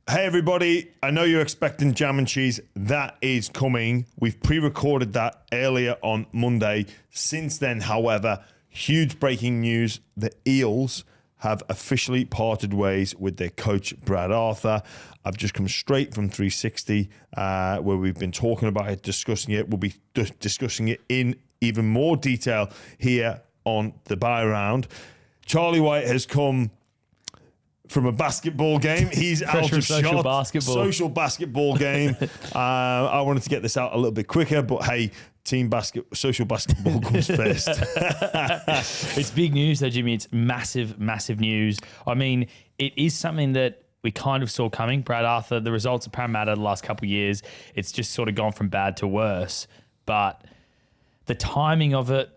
Hey everybody, I know you're expecting jam and cheese. That is coming. We've pre-recorded that earlier on Monday. Since then, however, huge breaking news. The Eels have officially parted ways with their coach, Brad Arthur. I've just come straight from 360 where we've been talking about it, discussing it. We'll be discussing it in even more detail here on the Buy Round. Charlie White has come from a basketball game. He's out of social shot. basketball. Social basketball game. I wanted to get this out a little bit quicker, but hey, social basketball comes first. It's big news though, Jimmy. It's massive, massive news. I mean, it is something that we kind of saw coming. Brad Arthur, the results of Parramatta the last couple of years, it's just sort of gone from bad to worse. But the timing of it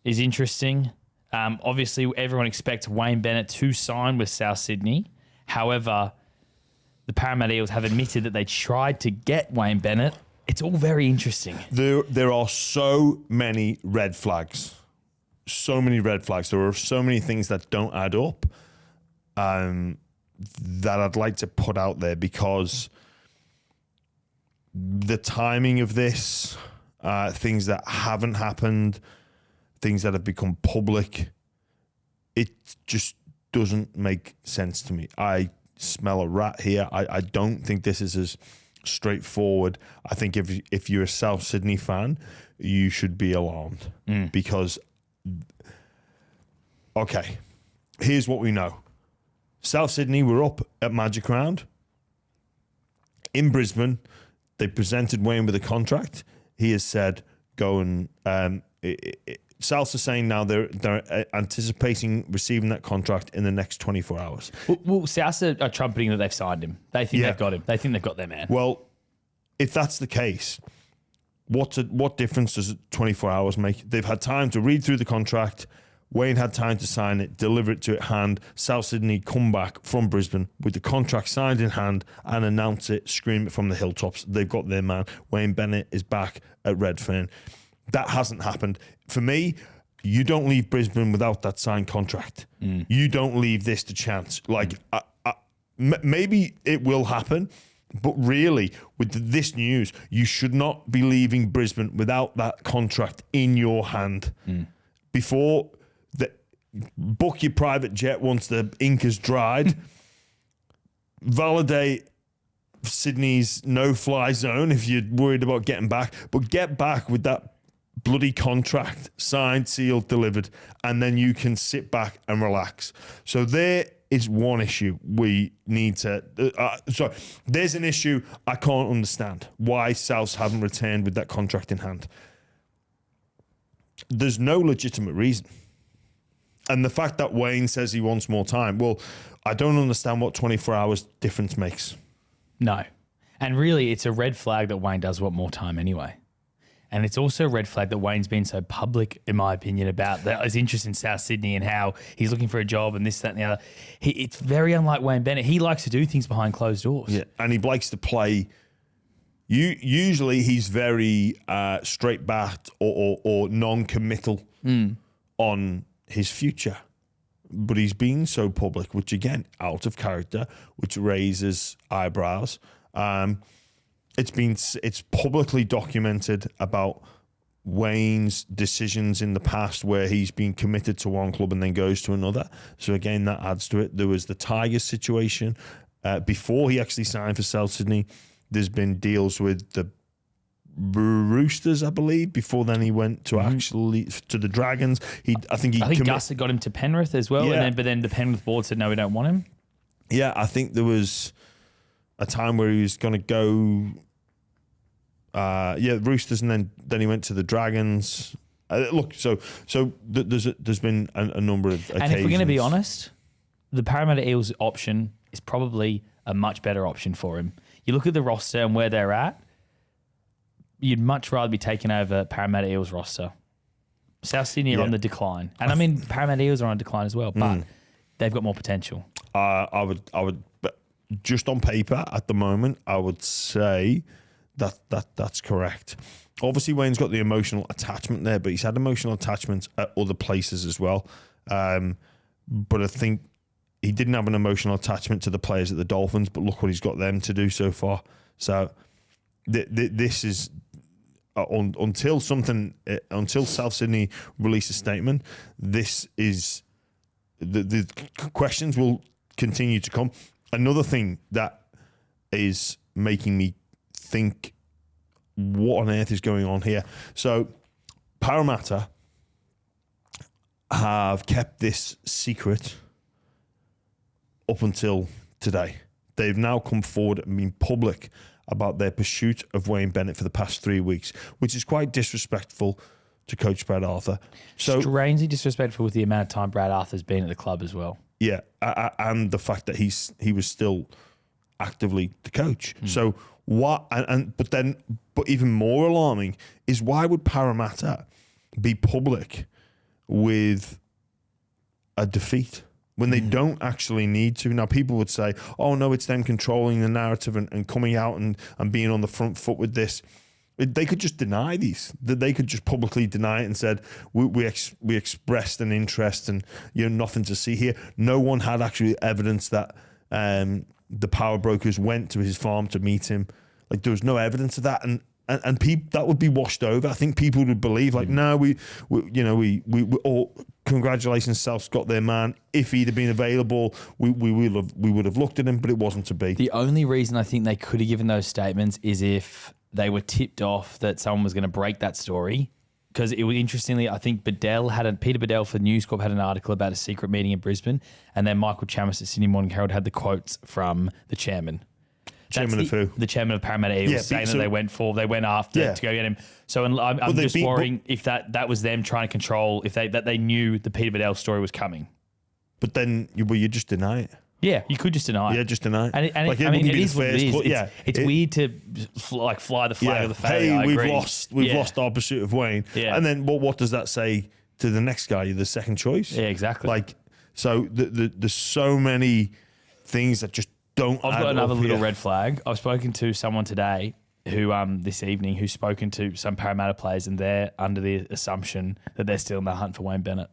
is interesting. Obviously, everyone expects Wayne Bennett to sign with South Sydney. However, the Parramatta Eels have admitted that they tried to get Wayne Bennett. It's all very interesting. There are so many red flags. So many red flags. There are so many things that don't add up that I'd like to put out there, because the timing of this, things that haven't happened, things that have become public, it just doesn't make sense to me. I smell a rat here. I don't think this is as straightforward. I think if you're a South Sydney fan, you should be alarmed because, okay, here's what we know. South Sydney were up at Magic Round. In Brisbane, they presented Wayne with a contract. He has said, go and... Souths are saying now they're anticipating receiving that contract in the next 24 hours. Well, Souths are trumpeting that they've signed him. They think they've got him. They think they've got their man. Well, if that's the case, what difference does 24 hours make? They've had time to read through the contract. Wayne had time to sign it, deliver it to hand. South Sydney come back from Brisbane with the contract signed in hand and announce it, scream it from the hilltops. They've got their man. Wayne Bennett is back at Redfern. That hasn't happened. For me, you don't leave Brisbane without that signed contract. You don't leave this to chance. Like, maybe it will happen, but really, with this news, you should not be leaving Brisbane without that contract in your hand. Before, book your private jet once the ink is dried. Validate Sydney's no-fly zone if you're worried about getting back, but get back with that bloody contract signed, sealed, delivered, and then you can sit back and relax. So there is one issue we need to... there's an issue I can't understand why Souths haven't returned with that contract in hand. There's no legitimate reason. And the fact that Wayne says he wants more time, well, I don't understand what 24 hours difference makes. No. And really, it's a red flag that Wayne does want more time anyway. And it's also a red flag that Wayne's been so public, in my opinion, about his interest in South Sydney and how he's looking for a job and this, that, and the other. It's very unlike Wayne Bennett. He likes to do things behind closed doors. Yeah, and he likes to play. Usually he's very straight-backed or non-committal on his future. But he's been so public, which, again, out of character, which raises eyebrows. It's publicly documented about Wayne's decisions in the past where he's been committed to one club and then goes to another. So again, that adds to it. There was the Tigers situation before he actually signed for South Sydney. There's been deals with the Roosters, I believe. Before then, he went to to the Dragons. I think Gus had got him to Penrith as well, but then the Penrith board said no, we don't want him. Yeah, I think there was a time where he was going to go, Roosters, and then he went to the Dragons. There's been a number of occasions. And if we're going to be honest, the Parramatta Eels option is probably a much better option for him. You look at the roster and where they're at, you'd much rather be taken over Parramatta Eels roster. South Sydney are on the decline. And I mean, Parramatta Eels are on decline as well, but they've got more potential. I would, but just on paper at the moment, I would say that's correct. Obviously, Wayne's got the emotional attachment there, but he's had emotional attachments at other places as well. But I think he didn't have an emotional attachment to the players at the Dolphins, but look what he's got them to do so far. So this is until South Sydney release a statement. This is the questions will continue to come. Another thing that is making me think, what on earth is going on here? So Parramatta have kept this secret up until today. They've now come forward and been public about their pursuit of Wayne Bennett for the past 3 weeks, which is quite disrespectful to Coach Brad Arthur. So strangely disrespectful with the amount of time Brad Arthur's been at the club as well. Yeah, and the fact that he was still actively the coach. So what? But even more alarming is, why would Parramatta be public with a defeat when they don't actually need to? Now, people would say, oh no, it's them controlling the narrative and coming out and being on the front foot with this. They could just deny these. They could just publicly deny it and said, we expressed an interest and nothing to see here. No one had actually evidence that the power brokers went to his farm to meet him. Like, there was no evidence of that, and that would be washed over. I think people would believe, like, no, we all, congratulations, South's got their man. If he'd have been available, we would have looked at him, but it wasn't to be. The only reason I think they could have given those statements is if they were tipped off that someone was going to break that story. Because it was, interestingly, I think Peter Bedell for News Corp had an article about a secret meeting in Brisbane, and then Michael Chammas at Sydney Morning Herald had the quotes from the chairman. Chairman of who? The chairman of Parramatta Eels, saying that they went after to go get him. So I'm just worrying if that was them trying to control, that they knew the Peter Bedell story was coming. But then you just deny it. Yeah, you could just deny it. Yeah, just deny it. And like, it is what it is. It's weird to fly the flag of the failure. Hey, we've lost our pursuit of Wayne. Yeah. And then what does that say to the next guy, the second choice? Yeah, exactly. Like, so there's so many things that just don't. I've got another little red flag. I've spoken to someone today who this evening who's spoken to some Parramatta players, and they're under the assumption that they're still in the hunt for Wayne Bennett.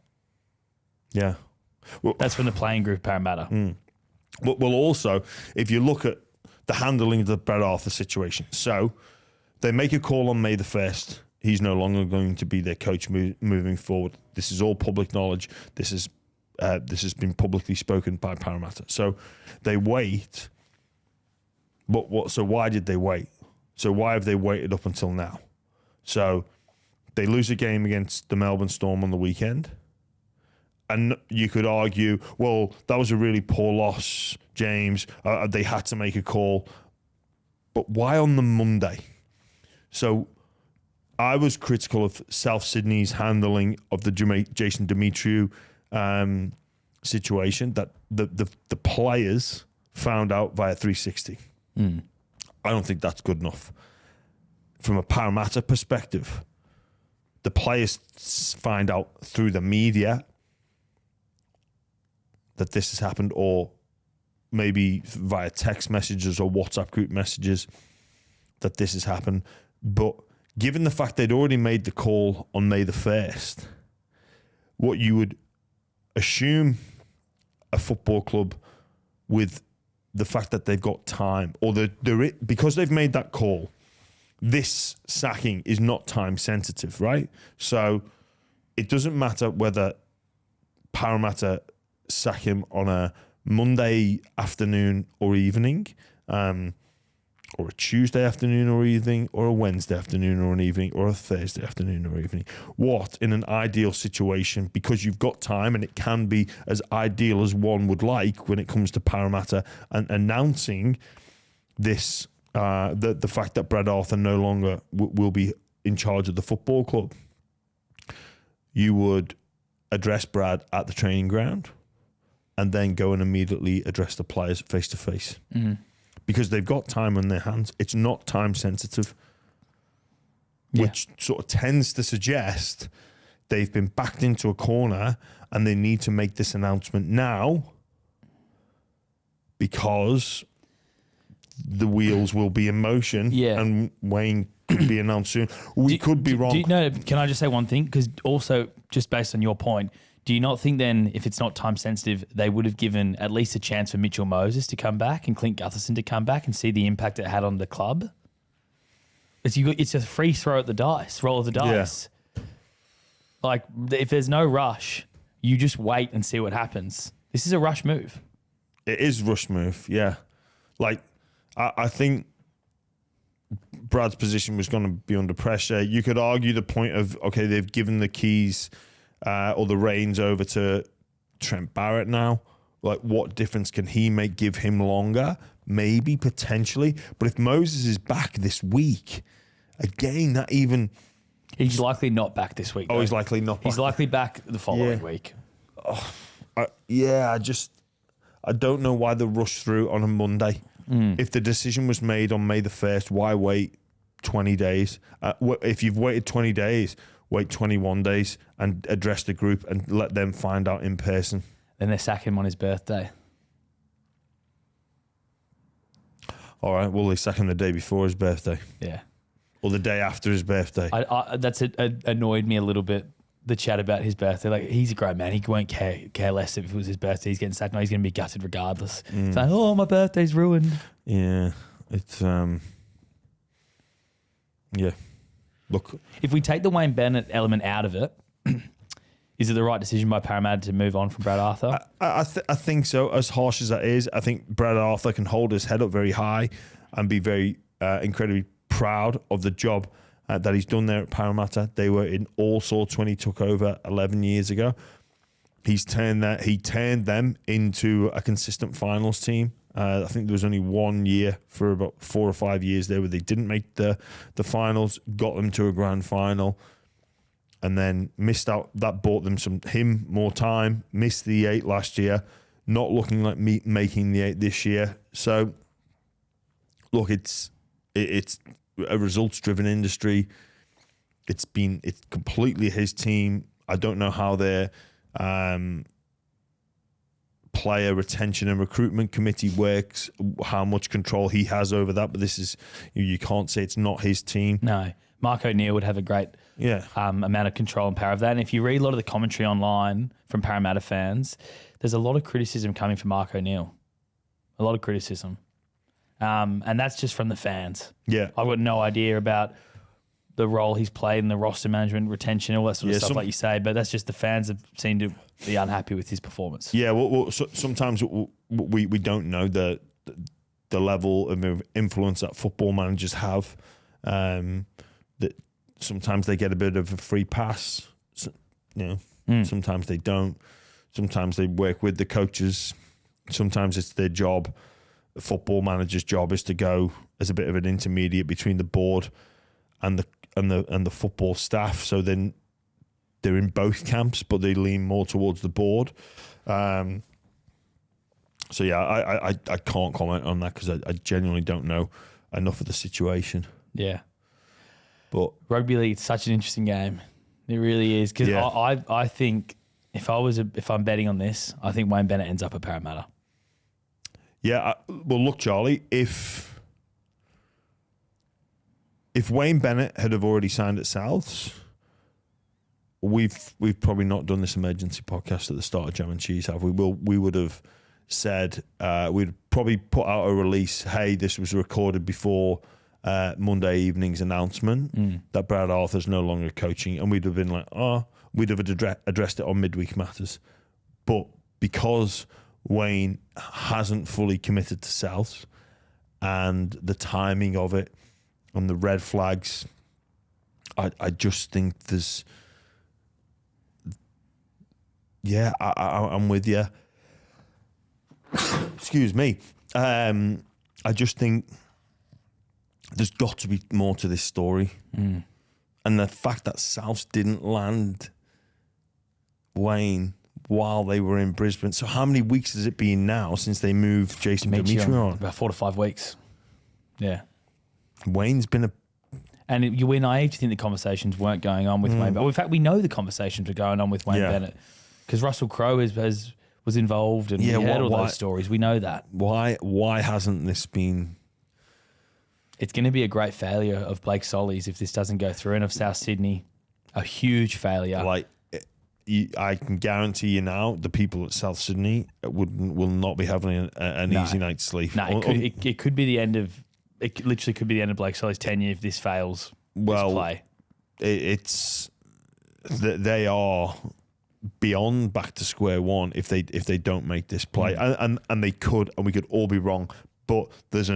Yeah. Well, that's from the playing group Parramatta. Well, also, if you look at the handling of the Brad Arthur situation, so they make a call on May the 1st. He's no longer going to be their coach moving forward. This is all public knowledge. This has been publicly spoken by Parramatta. So they wait. But so why did they wait? So why have they waited up until now? So they lose a game against the Melbourne Storm on the weekend. And you could argue, well, that was a really poor loss, James. They had to make a call. But why on the Monday? So I was critical of South Sydney's handling of the Jason Demetriou situation, that the players found out via 360. I don't think that's good enough. From a Parramatta perspective, the players find out through the media that this has happened, or maybe via text messages or WhatsApp group messages that this has happened. But given the fact they'd already made the call on May the 1st, what you would assume a football club, with the fact that they've got time, or because they've made that call, this sacking is not time sensitive, right? So it doesn't matter whether Parramatta sack him on a Monday afternoon or evening, or a Tuesday afternoon or evening, or a Wednesday afternoon or an evening, or a Thursday afternoon or evening. What, in an ideal situation, because you've got time, and it can be as ideal as one would like when it comes to Parramatta and announcing this, the fact that Brad Arthur no longer will be in charge of the football club, you would address Brad at the training ground and then go and immediately address the players face to face. Because they've got time on their hands. It's not time sensitive, which sort of tends to suggest they've been backed into a corner and they need to make this announcement now because the wheels will be in motion and Wayne could be announced soon. We could be wrong. Can I just say one thing? Because also, just based on your point, Do you not think then, if it's not time sensitive, they would have given at least a chance for Mitchell Moses to come back and Clint Gutherson to come back and see the impact it had on the club? It's a free throw at the dice, roll of the dice. Yeah. Like, if there's no rush, you just wait and see what happens. This is a rush move. It is rush move, yeah. Like, I think Brad's position was going to be under pressure. You could argue the point of, okay, they've given the keys or the reins over to Trent Barrett now. Like, what difference can he make? Give him longer? Maybe, potentially. But if Moses is back this week, again, that even... He's likely not back this week. Oh, he's likely not back. He's likely back the following week. Oh, I don't know why the rush through on a Monday. If the decision was made on May the 1st, why wait 20 days? If you've waited 20 days, wait 21 days and address the group and let them find out in person. Then they sack him on his birthday. All right, well, they sack him the day before his birthday. Yeah. Or the day after his birthday. That's annoyed me a little bit, the chat about his birthday. Like, he's a great man. He won't care less if it was his birthday. He's getting sacked. No, he's going to be gutted regardless. It's like, oh, my birthday's ruined. Yeah. It's, yeah. Look. If we take the Wayne Bennett element out of it, is it the right decision by Parramatta to move on from Brad Arthur? I think so. As harsh as that is, I think Brad Arthur can hold his head up very high and be very incredibly proud of the job that he's done there at Parramatta. They were in all sorts when he took over 11 years ago. He turned them into a consistent finals team. I think there was only 1 year for about 4 or 5 years there where they didn't make the finals, got them to a grand final, and then missed out. That bought them him more time, missed the 8 last year, not looking like making the 8 this year. So, look, it's a results-driven industry. It's completely his team. I don't know how their player retention and recruitment committee works, how much control he has over that, but this is, you can't say it's not his team. No. Mark O'Neill would have a great amount of control and power of that. And if you read a lot of the commentary online from Parramatta fans, there's a lot of criticism coming from Mark O'Neill. A lot of criticism. And that's just from the fans. Yeah. I've got no idea about the role he's played in the roster management, retention, all that sort of stuff like you say, but that's just the fans have seemed to be unhappy with his performance. Yeah, sometimes we don't know the level of influence that football managers have. That sometimes they get a bit of a free pass, sometimes they don't. Sometimes they work with the coaches. Sometimes it's their job. The football manager's job is to go as a bit of an intermediate between the board and the football staff. So then they're in both camps, but they lean more towards the board. I can't comment on that because I genuinely don't know enough of the situation. Yeah, but rugby league is such an interesting game. It really is, because I think if I'm betting on this, I think Wayne Bennett ends up at Parramatta. Yeah, well, look, Charlie, if Wayne Bennett had have already signed at Souths, we've probably not done this emergency podcast at the start of Jam and Cheese, have we? We would have said, we'd probably put out a release, hey, this was recorded before Monday evening's announcement that Brad Arthur's no longer coaching, and we'd have been like, we'd have addressed it on Midweek Matters. But because Wayne hasn't fully committed to Souths and the timing of it and the red flags, I just think there's... Yeah, I'm with you. Excuse me. I just think there's got to be more to this story. And the fact that Souths didn't land Wayne while they were in Brisbane. So how many weeks has it been now since they moved Jason Dimitri on? About 4 to 5 weeks. Yeah. Wayne's been a... And you were naive to think the conversations weren't going on with Wayne. But in fact, we know the conversations were going on with Wayne Bennett. Because Russell Crowe was involved and we heard all those stories. We know that. Why hasn't this been... It's going to be a great failure of Blake Solly's if this doesn't go through, and of South Sydney. A huge failure. I can guarantee you now, the people at South Sydney will not be having an easy night's sleep. No, it could be the end of. It literally could be the end of Blake Solly's tenure if this fails. This play. They are beyond back to square one if they don't make this play, and they could, and we could all be wrong. But there's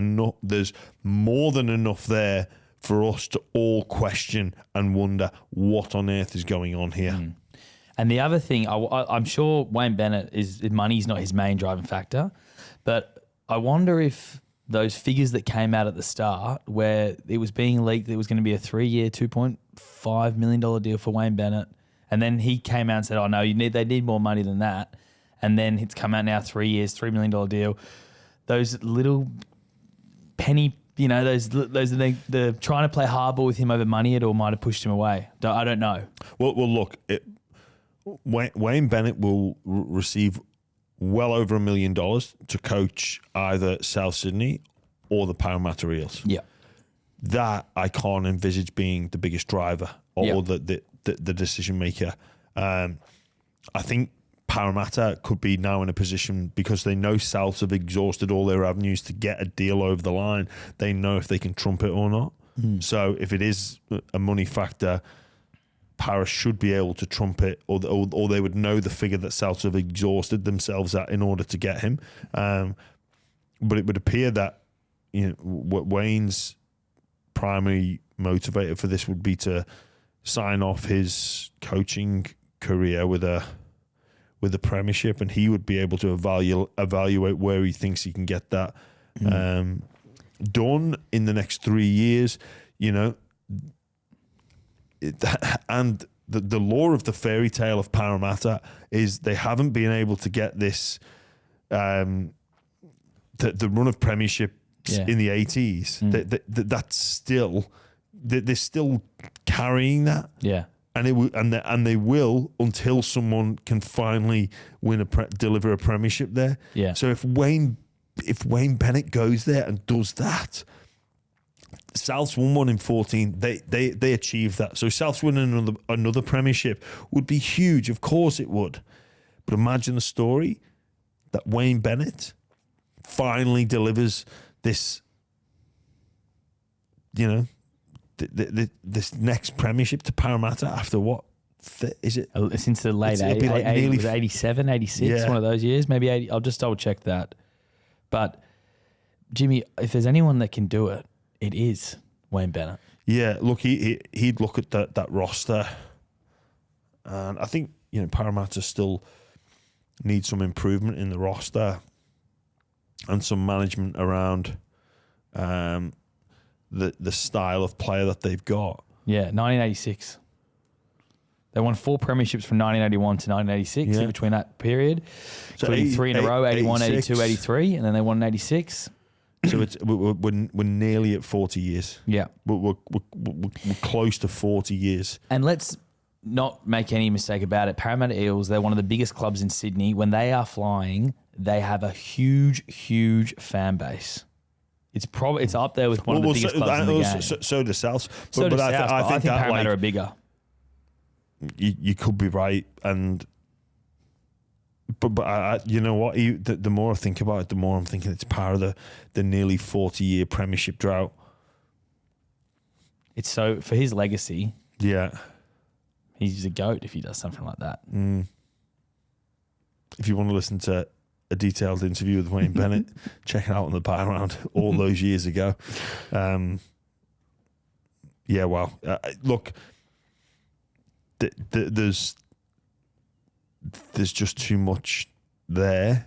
more than enough there for us to all question and wonder what on earth is going on here. And the other thing, I'm sure Wayne Bennett money's not his main driving factor, but I wonder if those figures that came out at the start, where it was being leaked that it was going to be a 3-year, $2.5 million deal for Wayne Bennett, and then he came out and said, "Oh no, they need more money than that," and then it's come out now 3 years, $3 million deal. Those little penny. Those they're trying to play hardball with him over money. It all might have pushed him away. I don't know. Well, look, Wayne Bennett will receive well over $1 million to coach either South Sydney or the Parramatta Eels. Yeah, that I can't envisage being the biggest driver or the decision maker. I think Parramatta could be now in a position, because they know Souths have exhausted all their avenues to get a deal over the line. They know if they can trump it or not. So if it is a money factor, Parra should be able to trump it, or they would know the figure that Souths have exhausted themselves at in order to get him. But it would appear that Wayne's primary motivator for this would be to sign off his coaching career with a premiership, and he would be able to evaluate where he thinks he can get that done in the next 3 years. And the lore of the fairy tale of Parramatta is they haven't been able to get this the run of premierships in the 80s. That's still they're still carrying that. Yeah. And they will until someone can finally deliver a premiership there. Yeah. So if Wayne Bennett goes there and does that, Souths won one in 14. They achieved that. So Souths winning another premiership would be huge. Of course it would. But imagine the story that Wayne Bennett finally delivers this. This next premiership to Parramatta after what? Is it? Since the late 80s, 87, 86, one of those years, maybe 80. I'll just double check that. But Jimmy, if there's anyone that can do it, it is Wayne Bennett. Yeah, look, he'd look at that roster, and I think Parramatta still needs some improvement in the roster and some management around the style of player that they've got. Yeah, 1986. They won 4 premierships from 1981 to 1986 in between that period, so including 3 in a row, 81, 82, 83, and then they won in 86. So we're nearly at 40 years. Yeah. We're close to 40 years. And let's not make any mistake about it. Parramatta Eels, they're one of the biggest clubs in Sydney. When they are flying, they have a huge, huge fan base. It's up there with one of the biggest clubs in the game. So does Souths. But I think Parramatta are bigger. You could be right, but you know what? The more I think about it, the more I'm thinking it's part of the nearly 40-year premiership drought. It's so for his legacy. Yeah, he's a GOAT if he does something like that. If you want to listen to a detailed interview with Wayne Bennett, check it out on the Pie Round all those years ago. Look, there's just too much there.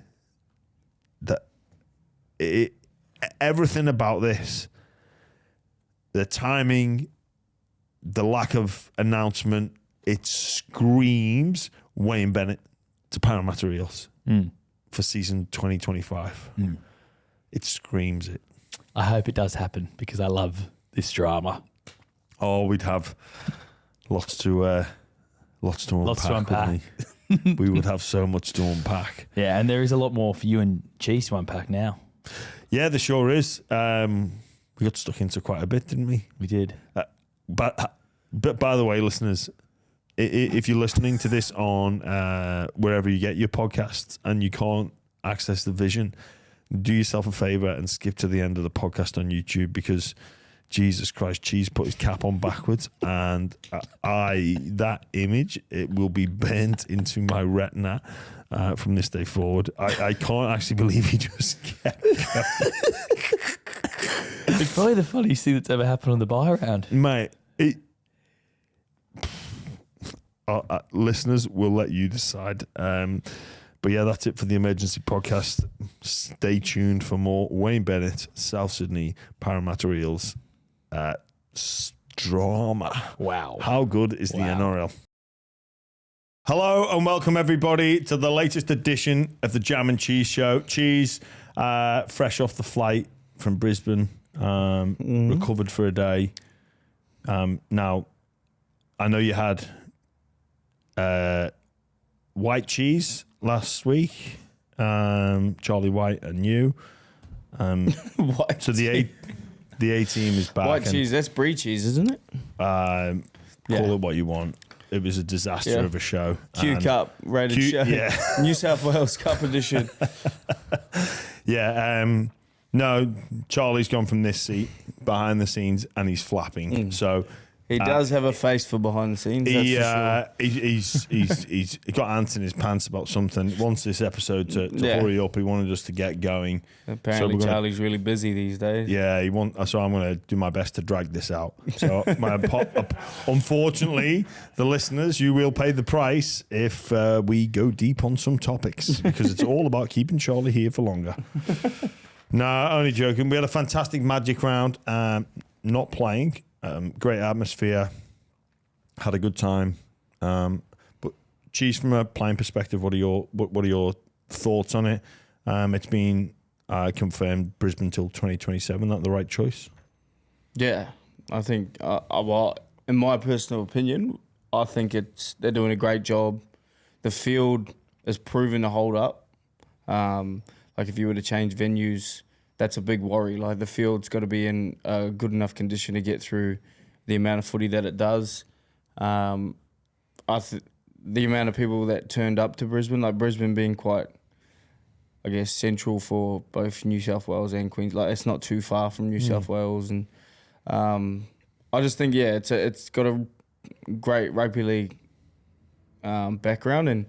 Everything about this, the timing, the lack of announcement, it screams Wayne Bennett to Parramatta Eels for season 2025. It screams it. I hope it does happen because I love this drama. Oh, we'd have lots to unpack. We would have so much to unpack. Yeah, and there is a lot more for you and Cheese to unpack now. Yeah, there sure is. We got stuck into quite a bit, didn't we? We did. But by the way, listeners, if you're listening to this on wherever you get your podcasts and you can't access the vision, do yourself a favour and skip to the end of the podcast on YouTube, because Jesus Christ, Cheese put his cap on backwards, and that image, it will be burnt into my retina from this day forward. I can't actually believe he just kept going. It's probably the funniest thing that's ever happened on the buy round. Mate, listeners, we'll let you decide. But yeah, that's it for the emergency podcast. Stay tuned for more Wayne Bennett, South Sydney, Parramatta Eels drama. Wow. How good is the NRL? Hello and welcome everybody to the latest edition of the Jam and Cheese Show. Cheese, fresh off the flight from Brisbane, recovered for a day. Now, I know you had white cheese last week, Charlie White and you. White so the A team is back. White cheese, that's brie cheese, isn't it? Call it what you want. It was a disaster of a show. Q Cup rated show. Yeah. New South Wales Cup edition. No, Charlie's gone from this seat behind the scenes and he's flapping. So he does have a face for behind the scenes. He's got ants in his pants about something. He wants this episode to hurry up. He wanted us to get going. Apparently, Charlie's really busy these days. Yeah, so I'm going to do my best to drag this out. So, unfortunately, the listeners, you will pay the price if we go deep on some topics, because it's all about keeping Charlie here for longer. No, only joking. We had a fantastic Magic round. Not playing. Great atmosphere. Had a good time. But Cheese, from a playing perspective, what are your thoughts on it? It's been confirmed Brisbane till 2027. That the right choice? Yeah, I think. Well, in my personal opinion, I think they're doing a great job. The field is proven to hold up. Like if you were to change venues, that's a big worry. Like the field's got to be in a good enough condition to get through the amount of footy that it does. The amount of people that turned up to Brisbane, like Brisbane being quite, I guess, central for both New South Wales and Queensland. Like it's not too far from New South Wales, and I just think it's got a great rugby league background, and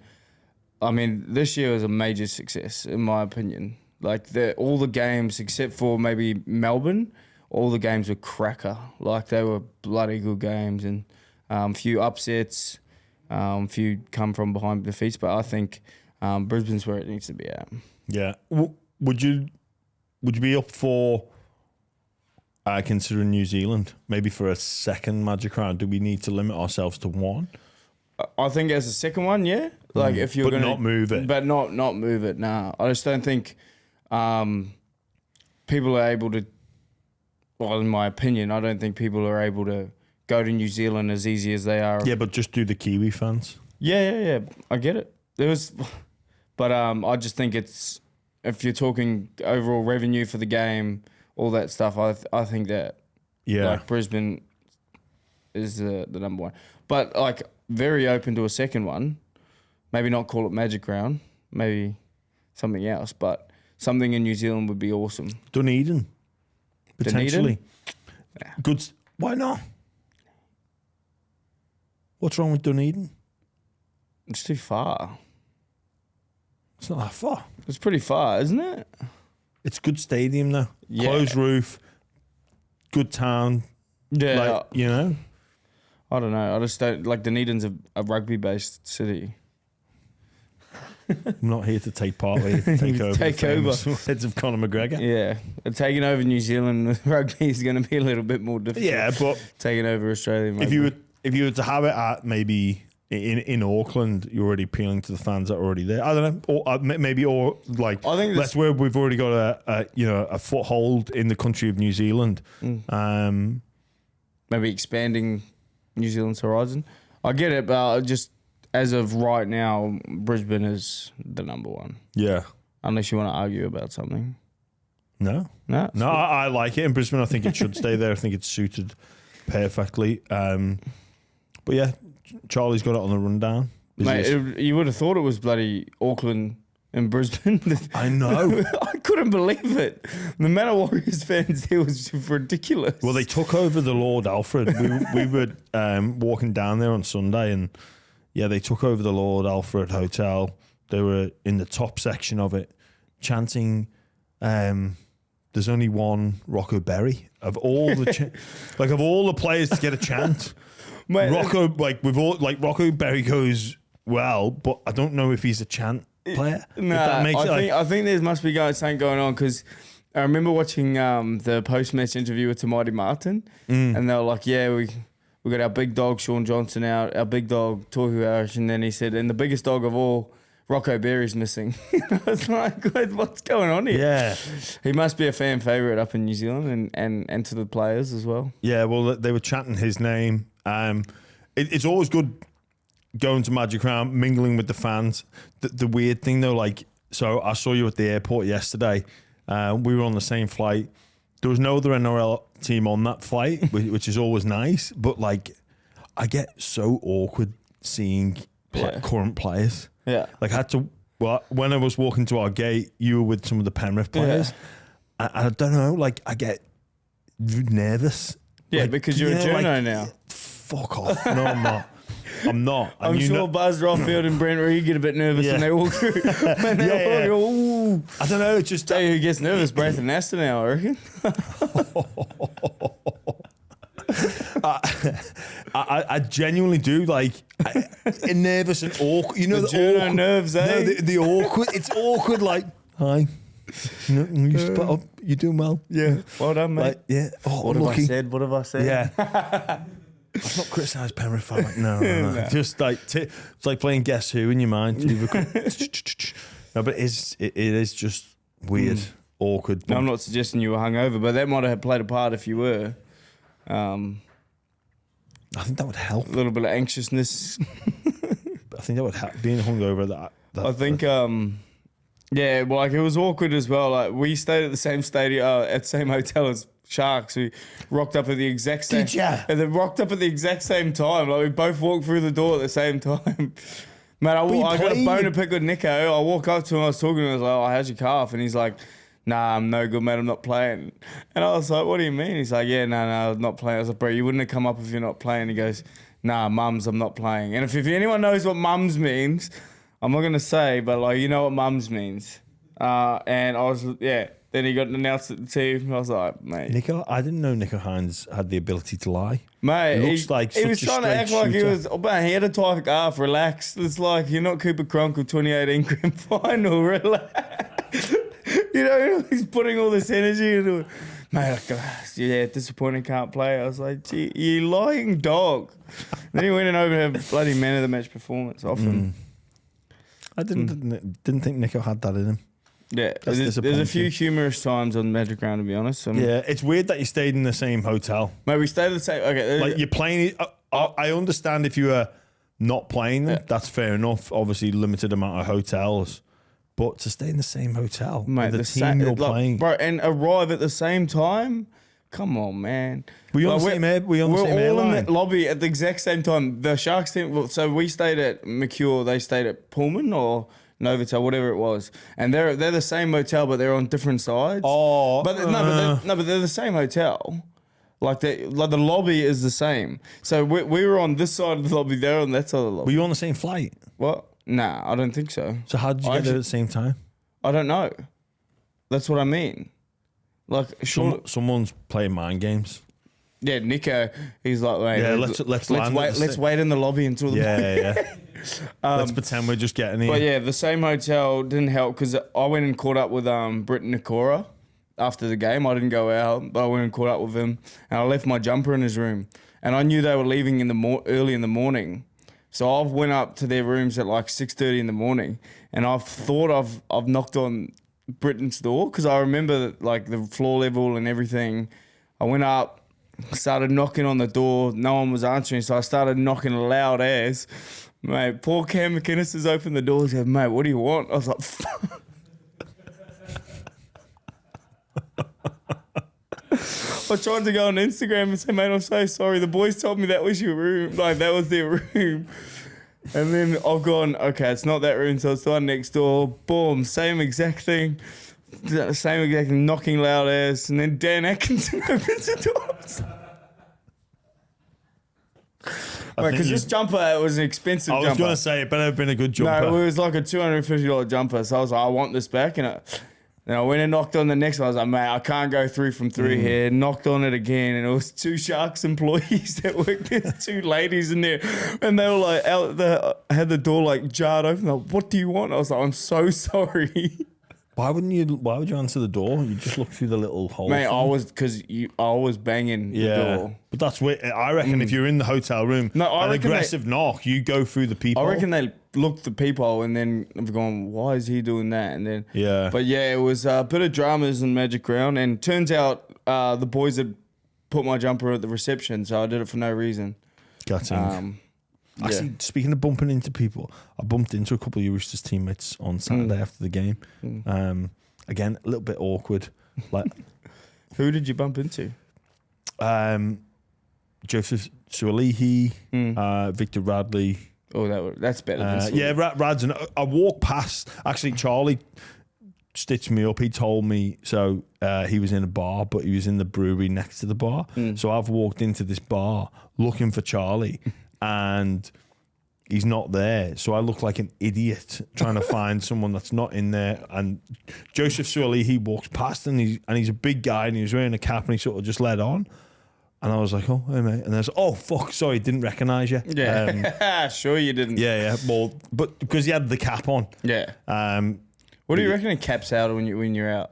I mean this year was a major success in my opinion. Like all the games except for maybe Melbourne, all the games were cracker. Like they were bloody good games, and a few upsets, a few come from behind defeats. But I think Brisbane's where it needs to be at. Yeah. Would you be up for considering New Zealand maybe for a second Magic round? Do we need to limit ourselves to one? I think as a second one, yeah. Like if you're going to not move it, but not move it. Nah, I just don't think people are able to. Well, in my opinion, I don't think people are able to go to New Zealand as easy as they are. Yeah, but just do the Kiwi fans. Yeah. I get it. But I just think it's, if you're talking overall revenue for the game, all that stuff, I think that like Brisbane is the number one. But like very open to a second one. Maybe not call it Magic Round, maybe something else, but something in New Zealand would be awesome. Dunedin, potentially. Yeah. Good. Why not? What's wrong with Dunedin? It's too far. It's not that far. It's pretty far, isn't it? It's a good stadium though. Yeah. Closed roof, good town. Yeah. Like, you know? I don't know. I just don't, like Dunedin's a rugby-based city. I'm not here to take part. We're here to take over. Take over. Heads of Conor McGregor. Yeah. Taking over New Zealand with rugby is going to be a little bit more difficult. Yeah, but taking over Australia. If you were to have it at maybe in Auckland, you're already appealing to the fans that are already there. I don't know, or maybe like I think that's where we've already got a foothold in the country of New Zealand. Maybe expanding New Zealand's horizon. I get it, but just as of right now, Brisbane is the number one. Yeah. Unless you want to argue about something. No, I like it in Brisbane. I think it should stay there. I think it's suited perfectly. But yeah, Charlie's got it on the rundown. Mate, you would have thought it was bloody Auckland and Brisbane. I know. I couldn't believe it. The amount of Warriors fans there was ridiculous. Well, they took over the Lord Alfred. We were walking down there on Sunday, and yeah, they took over the Lord Alfred Hotel. They were in the top section of it, chanting. There's only one Rocco Berry of all the of all the players to get a chant. Mate, Rocco Rocco Berry goes well, but I don't know if he's a chant player. I think there must be something going on, because I remember watching the post-match interview with Tamati Martin, and they were like, "Yeah, we got our big dog Sean Johnson out, our big dog Tohu Arish," and then he said, "And the biggest dog of all, Rocco Berry's missing." I was like, "What's going on here?" Yeah, he must be a fan favourite up in New Zealand and to the players as well. Yeah, well, they were chanting his name. It's always good going to Magic Round, mingling with the fans. The weird thing though, so I saw you at the airport yesterday. We were on the same flight. There was no other NRL team on that flight, which is always nice. But I get so awkward seeing current players. Yeah, when I was walking to our gate, you were with some of the Penrith players. Yeah. I don't know, I get nervous. Yeah, because you're a journo now. Fuck off. No, I'm not. I'm not. I'm sure Buzz Rothfield and Brent Reed get a bit nervous when they walk through. I don't know. It's just... Tell you who gets nervous, Braithen Astor now, I reckon. I genuinely do, nervous and awkward. You know, the journo nerves, eh? No, the awkward. It's awkward, hi. You split up. You're doing well. Yeah. Well done, mate. Oh, What have I said? Yeah. I've not criticised Penrith fan. No. Just it's like playing Guess Who in your mind. No, but it is just weird, awkward. No, I'm not suggesting you were hungover, but that might have played a part if you were. I think that would help. A little bit of anxiousness. I think that would help. Being hungover, I think. Yeah, well, it was awkward as well. We stayed at the same stadium, at the same hotel as Sharks. We rocked up at the exact same. Did ya? And then rocked up at the exact same time. We both walked through the door at the same time. Man, I got a bone to pick with Nico. I walk up to him, I was talking to him, I was like, "Oh, how's your calf?" And he's like, "Nah, I'm no good, mate. I'm not playing." And I was like, "What do you mean?" He's like, "Yeah, no, I'm not playing." I was like, "Bro, you wouldn't have come up if you're not playing." He goes, "Nah, mums, I'm not playing." And if anyone knows what mums means, I'm not gonna say, but you know what mums means. And I was, then he got announced at the team. I was like, mate. Nico, I didn't know Nico Hines had the ability to lie. Mate, he looks like he was trying to act like he was, man, he had a type of relax. It's like, you're not Cooper Cronk of 2018 grand final, relax. You know, he's putting all this energy into it. Mate, disappointing, can't play. I was like, gee, you lying dog. Then he went and over and had a bloody man of the match performance off him. I didn't think Nico had that in him. Yeah, there's a few humorous times on Magic Round, to be honest. Yeah, it's weird that you stayed in the same hotel. Mate, we stayed at the same... Okay. You're playing... I understand if you are not playing them, that's fair enough. Obviously, limited amount of hotels. But to stay in the same hotel with the team you're playing... Bro, and arrive at the same time? Come on, man. We're all in that lobby at the exact same time. The Sharks team... So we stayed at Mercure. They stayed at Pullman or... Novotel, whatever it was, and they're the same hotel, but they're on different sides. Oh, but they're the same hotel. The lobby is the same. So we were on this side of the lobby, they're on that side of the lobby. Were you on the same flight? What? Nah, I don't think so. So how did you get there at the same time? I don't know. That's what I mean. Someone's playing mind games. Yeah, Nico. He's like, wait, yeah, let's wait in the lobby until the let's pretend we're just getting here. But yeah, the same hotel didn't help because I went and caught up with Britt Nakora after the game. I didn't go out, but I went and caught up with him, and I left my jumper in his room. And I knew they were leaving early in the morning, so I went up to their rooms at 6:30 in the morning, and I thought I've knocked on Britton's door because I remember the floor level and everything. I went up. Started knocking on the door. No one was answering, so I started knocking loud as. Mate, poor Cam McInnes has opened the door and said, "Mate, what do you want?" I was like, fuck. I tried to go on Instagram and say, mate, I'm so sorry. The boys told me that was your room. Like, that was their room. And then I've gone, okay, it's not that room, so it's the one next door. Boom, same exact thing. Same exact thing, knocking loud ass. And then Dan Atkinson opens the doors. Because this jumper was an expensive jumper. I was going to say, it better have been a good jumper. No, it was like a $250 jumper. So I was like, I want this back. And I went and knocked on the next one. I was like, mate, I can't go 3 from 3 here. Knocked on it again. And it was 2 Sharks employees that worked there, 2 ladies in there. And they were like, had the door like jarred open. Like, what do you want? I was like, I'm so sorry. Why would you answer the door? You just look through the little hole. Mate, I was banging the door. But that's where I reckon if you're in the hotel room, an aggressive knock, you go through the peephole. I reckon they looked the peephole and then I've gone, why is he doing that? And then But yeah, it was a bit of dramas in Magic Round, and turns out the boys had put my jumper at the reception, so I did it for no reason. Actually, speaking of bumping into people, I bumped into a couple of Roosters teammates on Saturday after the game. Again, a little bit awkward. Like, who did you bump into? Joseph Sualihi, Victor Radley. Oh, that's better than Rad's. I walked past. Actually, Charlie stitched me up. He told me so. He was in a bar, but he was in the brewery next to the bar. So I've walked into this bar looking for Charlie. And he's not there. So I look like an idiot trying to find someone that's not in there. And Joseph Suali, he walks past and he's a big guy and he was wearing a cap and he sort of just led on. And I was like, oh, hey, mate. And I was like, oh, fuck, sorry, didn't recognise you. Yeah. Sure you didn't. Yeah. Well, but because he had the cap on. Yeah. What do you reckon a cap's out when you're out?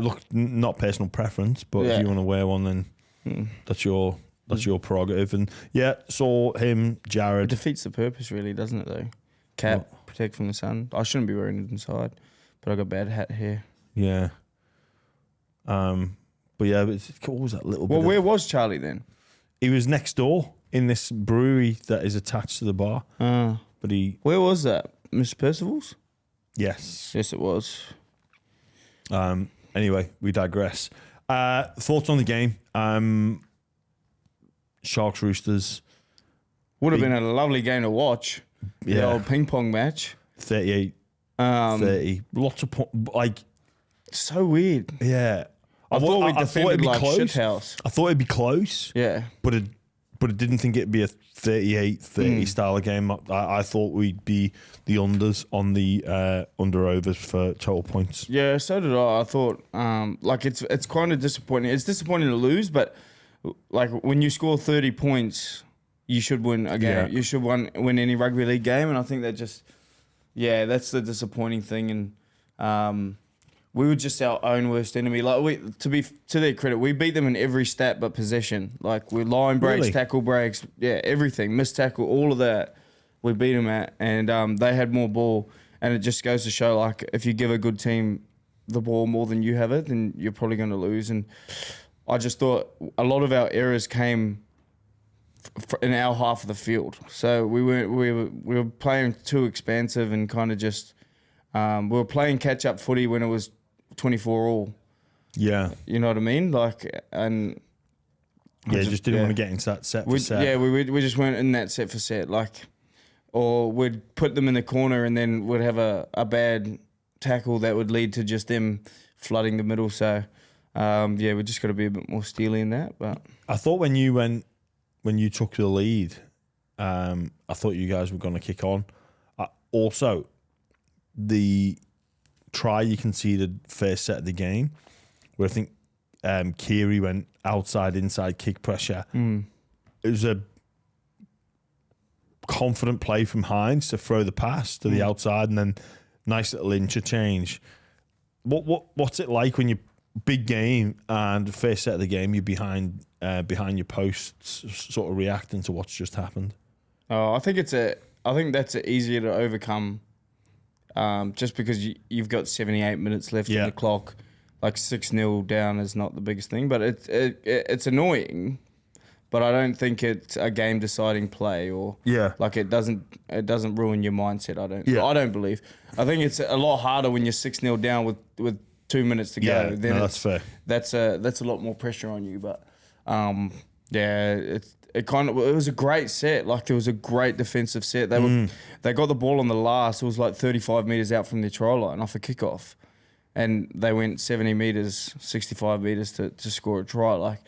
Look, not personal preference, but if you want to wear one, then that's your prerogative. And saw him, Jared. It defeats the purpose, really, doesn't it, though? Cap, protect from the sun. I shouldn't be wearing it inside, but I got bad hat hair. Yeah. But yeah, what was that little bit? Well, where was Charlie then? He was next door in this brewery that is attached to the bar. But where was that? Mr. Percival's? Yes. Yes, it was. Anyway, we digress. Thoughts on the game? Sharks Roosters would have been a lovely game to watch. The old ping pong match. 38 30. Lots of so weird. Yeah. I thought we defended like close. shithouse. I thought it'd be close. Yeah. But it didn't think it'd be a 38-30 style of game. I thought we'd be the unders on the under-overs for total points. Yeah, so did I. I thought it's kind of disappointing. It's disappointing to lose, but like when you score 30 points, you should win a game. Yeah. You should win any rugby league game, and I think that's the disappointing thing. And we were just our own worst enemy. Like to their credit, we beat them in every stat but possession. Like we line breaks, tackle breaks, everything, missed tackle, all of that. We beat them at, and they had more ball. And it just goes to show, like, if you give a good team the ball more than you have it, then you're probably going to lose. And I just thought a lot of our errors came in our half of the field. So we were playing too expansive and kind of just we were playing catch up footy when it was 24 all. Yeah, you know what I mean. Like just didn't want to get into that set for set. Yeah, we just weren't in that set for set. Like, or we'd put them in the corner and then we'd have a bad tackle that would lead to just them flooding the middle. So. We just got to be a bit more steely in that. But I thought when you took the lead, I thought you guys were going to kick on. Also, the try you conceded first set of the game, where I think Keary went inside kick pressure. It was a confident play from Hines to throw the pass to the outside, and then nice little interchange. What's it like when you big game and first set of the game you're behind your posts, sort of reacting to what's just happened? I think that's easier to overcome, just because you've got 78 minutes left in the clock. Like 6-0 down is not the biggest thing, but it's annoying. But I don't think it's a game deciding play, or like it doesn't ruin your mindset. I don't believe. I think it's a lot harder when you're 6-0 down with 2 minutes to Yeah, go, then no, that's fair. That's a lot more pressure on you. But yeah, it was a great set. Like there was a great defensive set. They got the ball on the last. It was like 35 meters out from the try line off a kickoff, and they went 70 meters, 65 meters to score a try. Like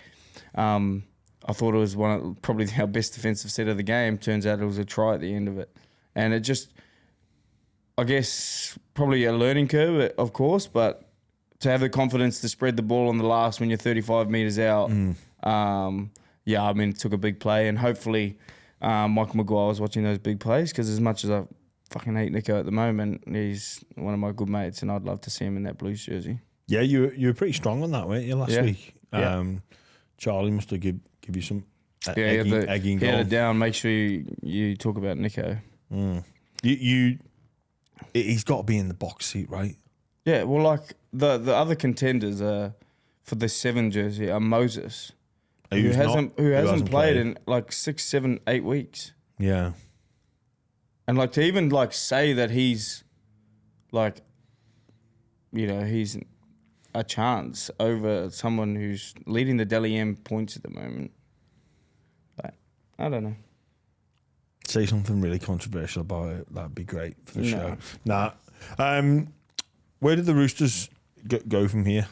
I thought it was probably our best defensive set of the game. Turns out it was a try at the end of it, and it just, I guess, probably a learning curve, of course, but to have the confidence to spread the ball on the last when you're 35 meters out, yeah, I mean, it took a big play, and hopefully Michael Maguire was watching those big plays, because as much as I fucking hate Nico at the moment, he's one of my good mates, and I'd love to see him in that Blues jersey. Yeah, you were pretty strong on that, weren't you, last week? Charlie must have give you some egging Get goal. it down. Make sure you talk about Nico. He's got to be in the box seat, right? Yeah, well, like the other contenders for the 7 jersey are Moses, who hasn't played in like 6, 7, 8 weeks. Yeah. And like to even like say that he's like, you know, he's a chance over someone who's leading the Dally M points at the moment. But I don't know. Say something really controversial about it. That'd be great for the show. Nah. Where did the Roosters go from here?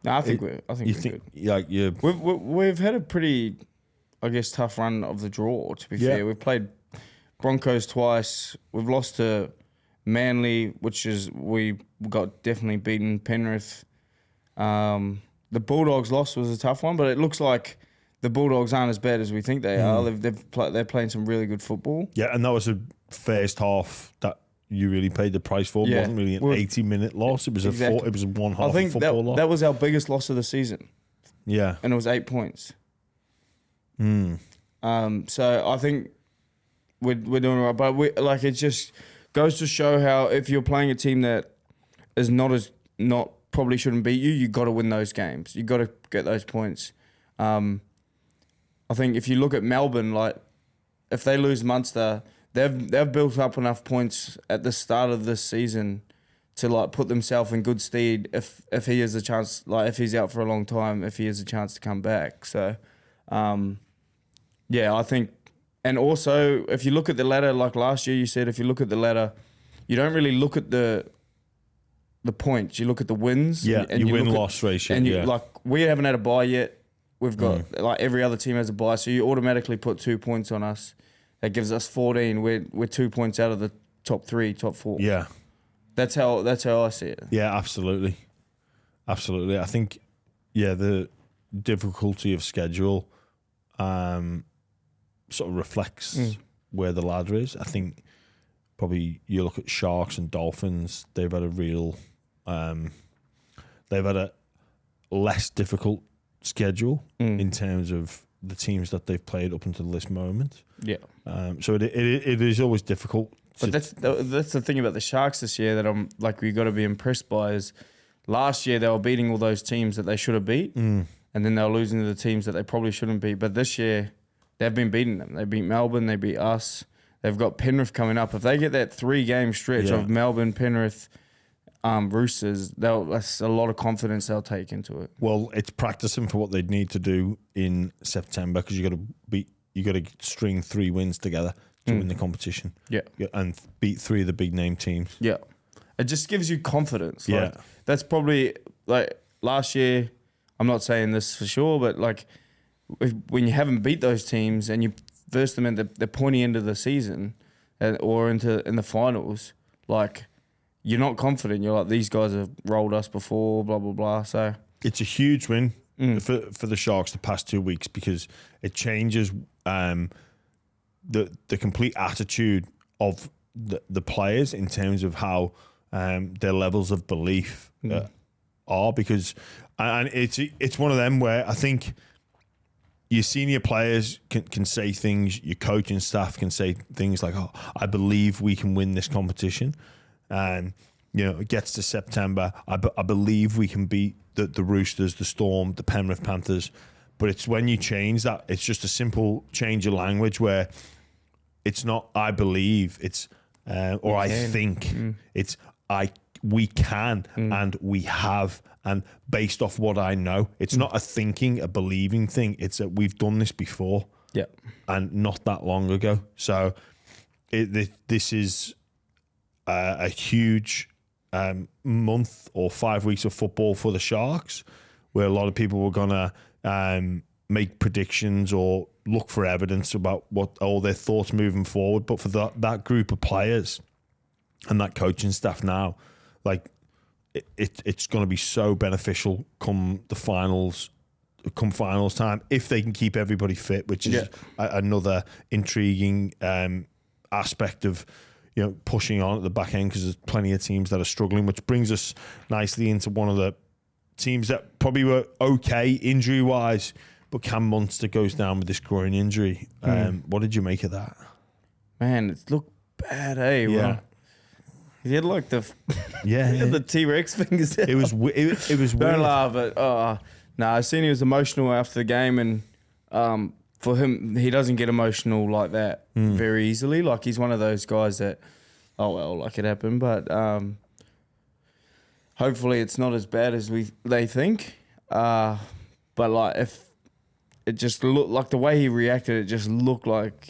No, I think we're good. Like We've had a pretty, I guess, tough run of the draw. To be fair, we've played Broncos twice. We've lost to Manly, which is we got definitely beaten. Penrith. The Bulldogs loss was a tough one, but it looks like the Bulldogs aren't as bad as we think they are. They're playing some really good football. Yeah, and that was a first half that you really paid the price for. It wasn't really an 80-minute loss. It was it was one half. I think loss. That was our biggest loss of the season. Yeah, and it was 8 points. So I think we're doing all right, but it just goes to show how if you're playing a team that is not probably shouldn't beat you, you got to win those games. You got to get those points. I think if you look at Melbourne, like if they lose Munster, they've built up enough points at the start of this season to like put themselves in good stead if he has a chance, like if he's out for a long time, if he has a chance to come back. So, yeah, I think, and also if you look at the ladder, like last year you said, if you look at the ladder, you don't really look at the points. You look at the wins. Yeah, and you win-loss ratio. And like we haven't had a bye yet. We've got like every other team has a bye, so you automatically put 2 points on us. That gives us 14. We're 2 points out of the top 3, top 4. Yeah, that's how I see it. Yeah, absolutely. I think the difficulty of schedule sort of reflects where the ladder is. I think probably you look at Sharks and Dolphins. They've had a real they've had a less difficult schedule in terms of the teams that they've played up until this moment. Yeah. So it is always difficult. But that's the thing about the Sharks this year that I'm like we got to be impressed by is last year they were beating all those teams that they should have beat, and then they were losing to the teams that they probably shouldn't beat. But this year they've been beating them. They beat Melbourne. They beat us. They've got Penrith coming up. If they get that 3-game stretch of Melbourne, Penrith, Roosters, that's a lot of confidence they'll take into it. Well, it's practicing for what they'd need to do in September because you got to string 3 wins together to win the competition. Yeah, and beat 3 of the big name teams. Yeah, it just gives you confidence. Like, that's probably like last year. I'm not saying this for sure, but like when you haven't beat those teams and you verse them at the pointy end of the season or in the finals, like. You're not confident. You're like, these guys have rolled us before, blah, blah, blah. So it's a huge win for the Sharks the past 2 weeks because it changes the complete attitude of the players in terms of how their levels of belief are. Because and it's one of them where I think your senior players can say things, your coaching staff can say things like, "Oh, I believe we can win this competition." And, it gets to September. I believe we can beat the Roosters, the Storm, the Penrith Panthers. But it's when you change that, it's just a simple change of language where it's not I believe, it's or I think. It's we can and we have, and based off what I know, it's not a believing thing. It's that we've done this before, and not that long ago. So this is a huge month or 5 weeks of football for the Sharks, where a lot of people were gonna make predictions or look for evidence about what all their thoughts moving forward. But for that group of players and that coaching staff now, like it's going to be so beneficial come finals time, if they can keep everybody fit, which is another intriguing aspect of pushing on at the back end, because there's plenty of teams that are struggling, which brings us nicely into one of the teams that probably were okay injury wise, but Cam Munster goes down with this groin injury. What did you make of that? Man, it looked bad, eh? Yeah. Well, he had like the the T-Rex fingers out. It was weird. Don't laugh, but I seen he was emotional after the game, and for him, he doesn't get emotional like that very easily. Like, he's one of those guys that, like, it happened, but hopefully it's not as bad as they think. But like, if it just looked like the way he reacted, it just looked like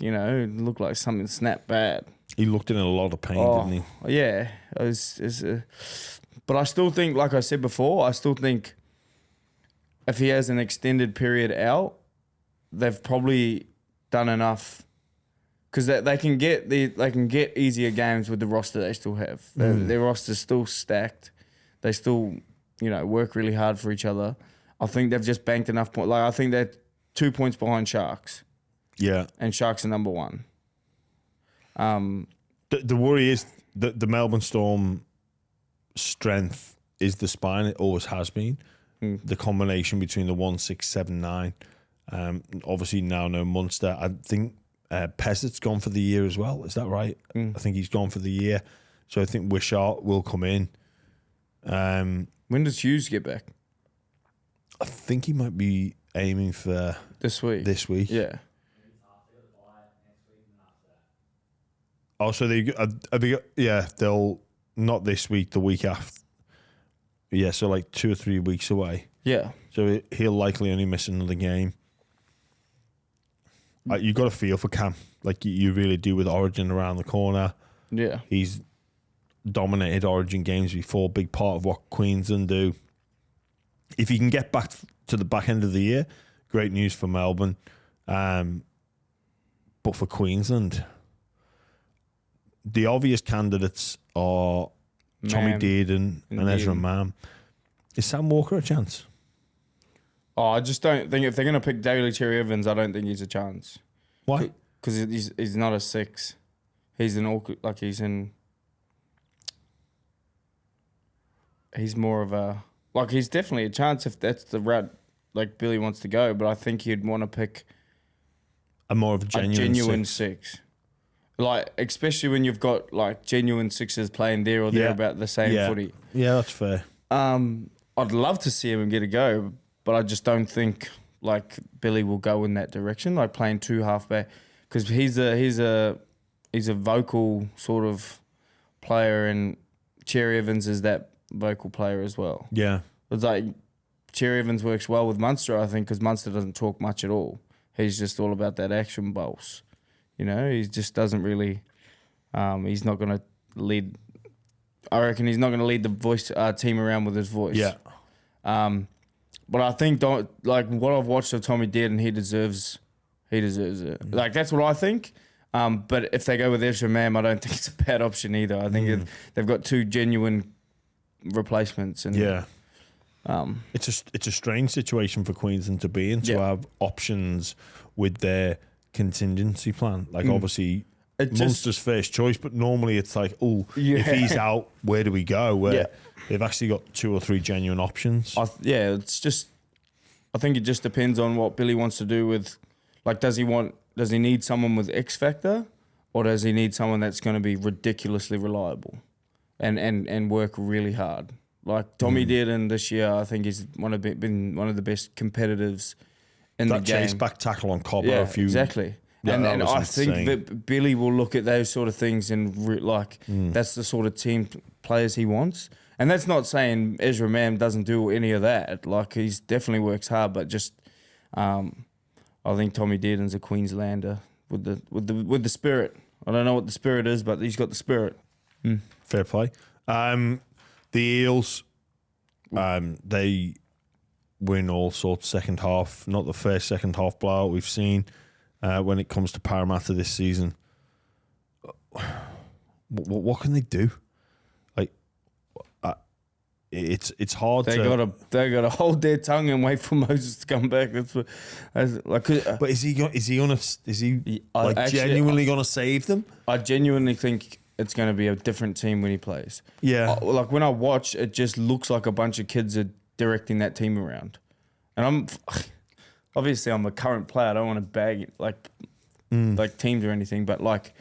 something snapped bad. He looked in a lot of pain, didn't he? Yeah, but I still think, like I said before, if he has an extended period out, they've probably done enough, because they can get easier games with the roster they still have. Their roster's still stacked. They still work really hard for each other. I think they've just banked enough points. Like, I think they're 2 points behind Sharks. Yeah, and Sharks are number one. The worry is that the Melbourne Storm strength is the spine. It always has been. The combination between the 1, 6, 7, 9. Obviously now no Munster. I think Pessett's gone for the year as well. Is that right? I think he's gone for the year. So I think Wishart will come in. When does Hughes get back? I think he might be aiming for this week. Yeah. Oh, so they'll not this week, the week after. Yeah, so like 2 or 3 weeks away. Yeah. So he'll likely only miss another game. You got to feel for Cam, like you really do, with Origin around the corner. Yeah. He's dominated Origin games before, big part of what Queensland do. If he can get back to the back end of the year, great news for Melbourne. But for Queensland, the obvious candidates are Tommy Dearden and Ezra Mam. Is Sam Walker a chance? Oh, I just don't think, if they're going to pick Daly Cherry Evans, I don't think he's a chance. Why? Because he's not a 6. He's he's more of a, like, he's definitely a chance if that's the route like Billy wants to go, but I think he'd want to pick a more of a genuine six. Like, especially when you've got like genuine 6s playing there or there about the same footy. Yeah, that's fair. I'd love to see him get a go, but I just don't think like Billy will go in that direction, like playing 2 halfback, because he's a vocal sort of player, and Cherry Evans is that vocal player as well. Yeah, it's like Cherry Evans works well with Munster, I think, because Munster doesn't talk much at all. He's just all about that action boss. He just doesn't really. He's not going to lead. I reckon he's not going to lead the voice team around with his voice. Yeah. But I think what I've watched of Tommy Dearden, he deserves it. Like, that's what I think. But if they go with Ezra Mam, I don't think it's a bad option either. I think they've got 2 genuine replacements. And it's a strange situation for Queensland to be in, to have options with their contingency plan. Like, obviously Munster's first choice, but normally it's like, if he's out, where do we go? Where they've actually got 2 or 3 genuine options. It's just, I think it just depends on what Billy wants to do with, like, does he need someone with X factor, or does he need someone that's going to be ridiculously reliable and work really hard? Like Tommy Dearden this year, I think he's been one of the best competitors in the game. That chase back tackle on Cobber exactly. Yeah, and I insane. think that Billy will look at those sort of things and that's the sort of team players he wants. And that's not saying Ezra Mam doesn't do any of that. Like, he's definitely works hard, but just I think Tommy Dearden's a Queenslander with the spirit. I don't know what the spirit is, but he's got the spirit. Fair play. The Eels, they win all sorts second half. Not the first second half blowout we've seen when it comes to Parramatta this season. What can they do? Like, it's hard. They gotta hold their tongue and wait for Moses to come back. But is he genuinely gonna save them? I genuinely think it's going to be a different team when he plays. Yeah. Like, when I watch, it just looks like a bunch of kids are directing that team around. And obviously I'm a current player. I don't want to bag it, like teams or anything, but like,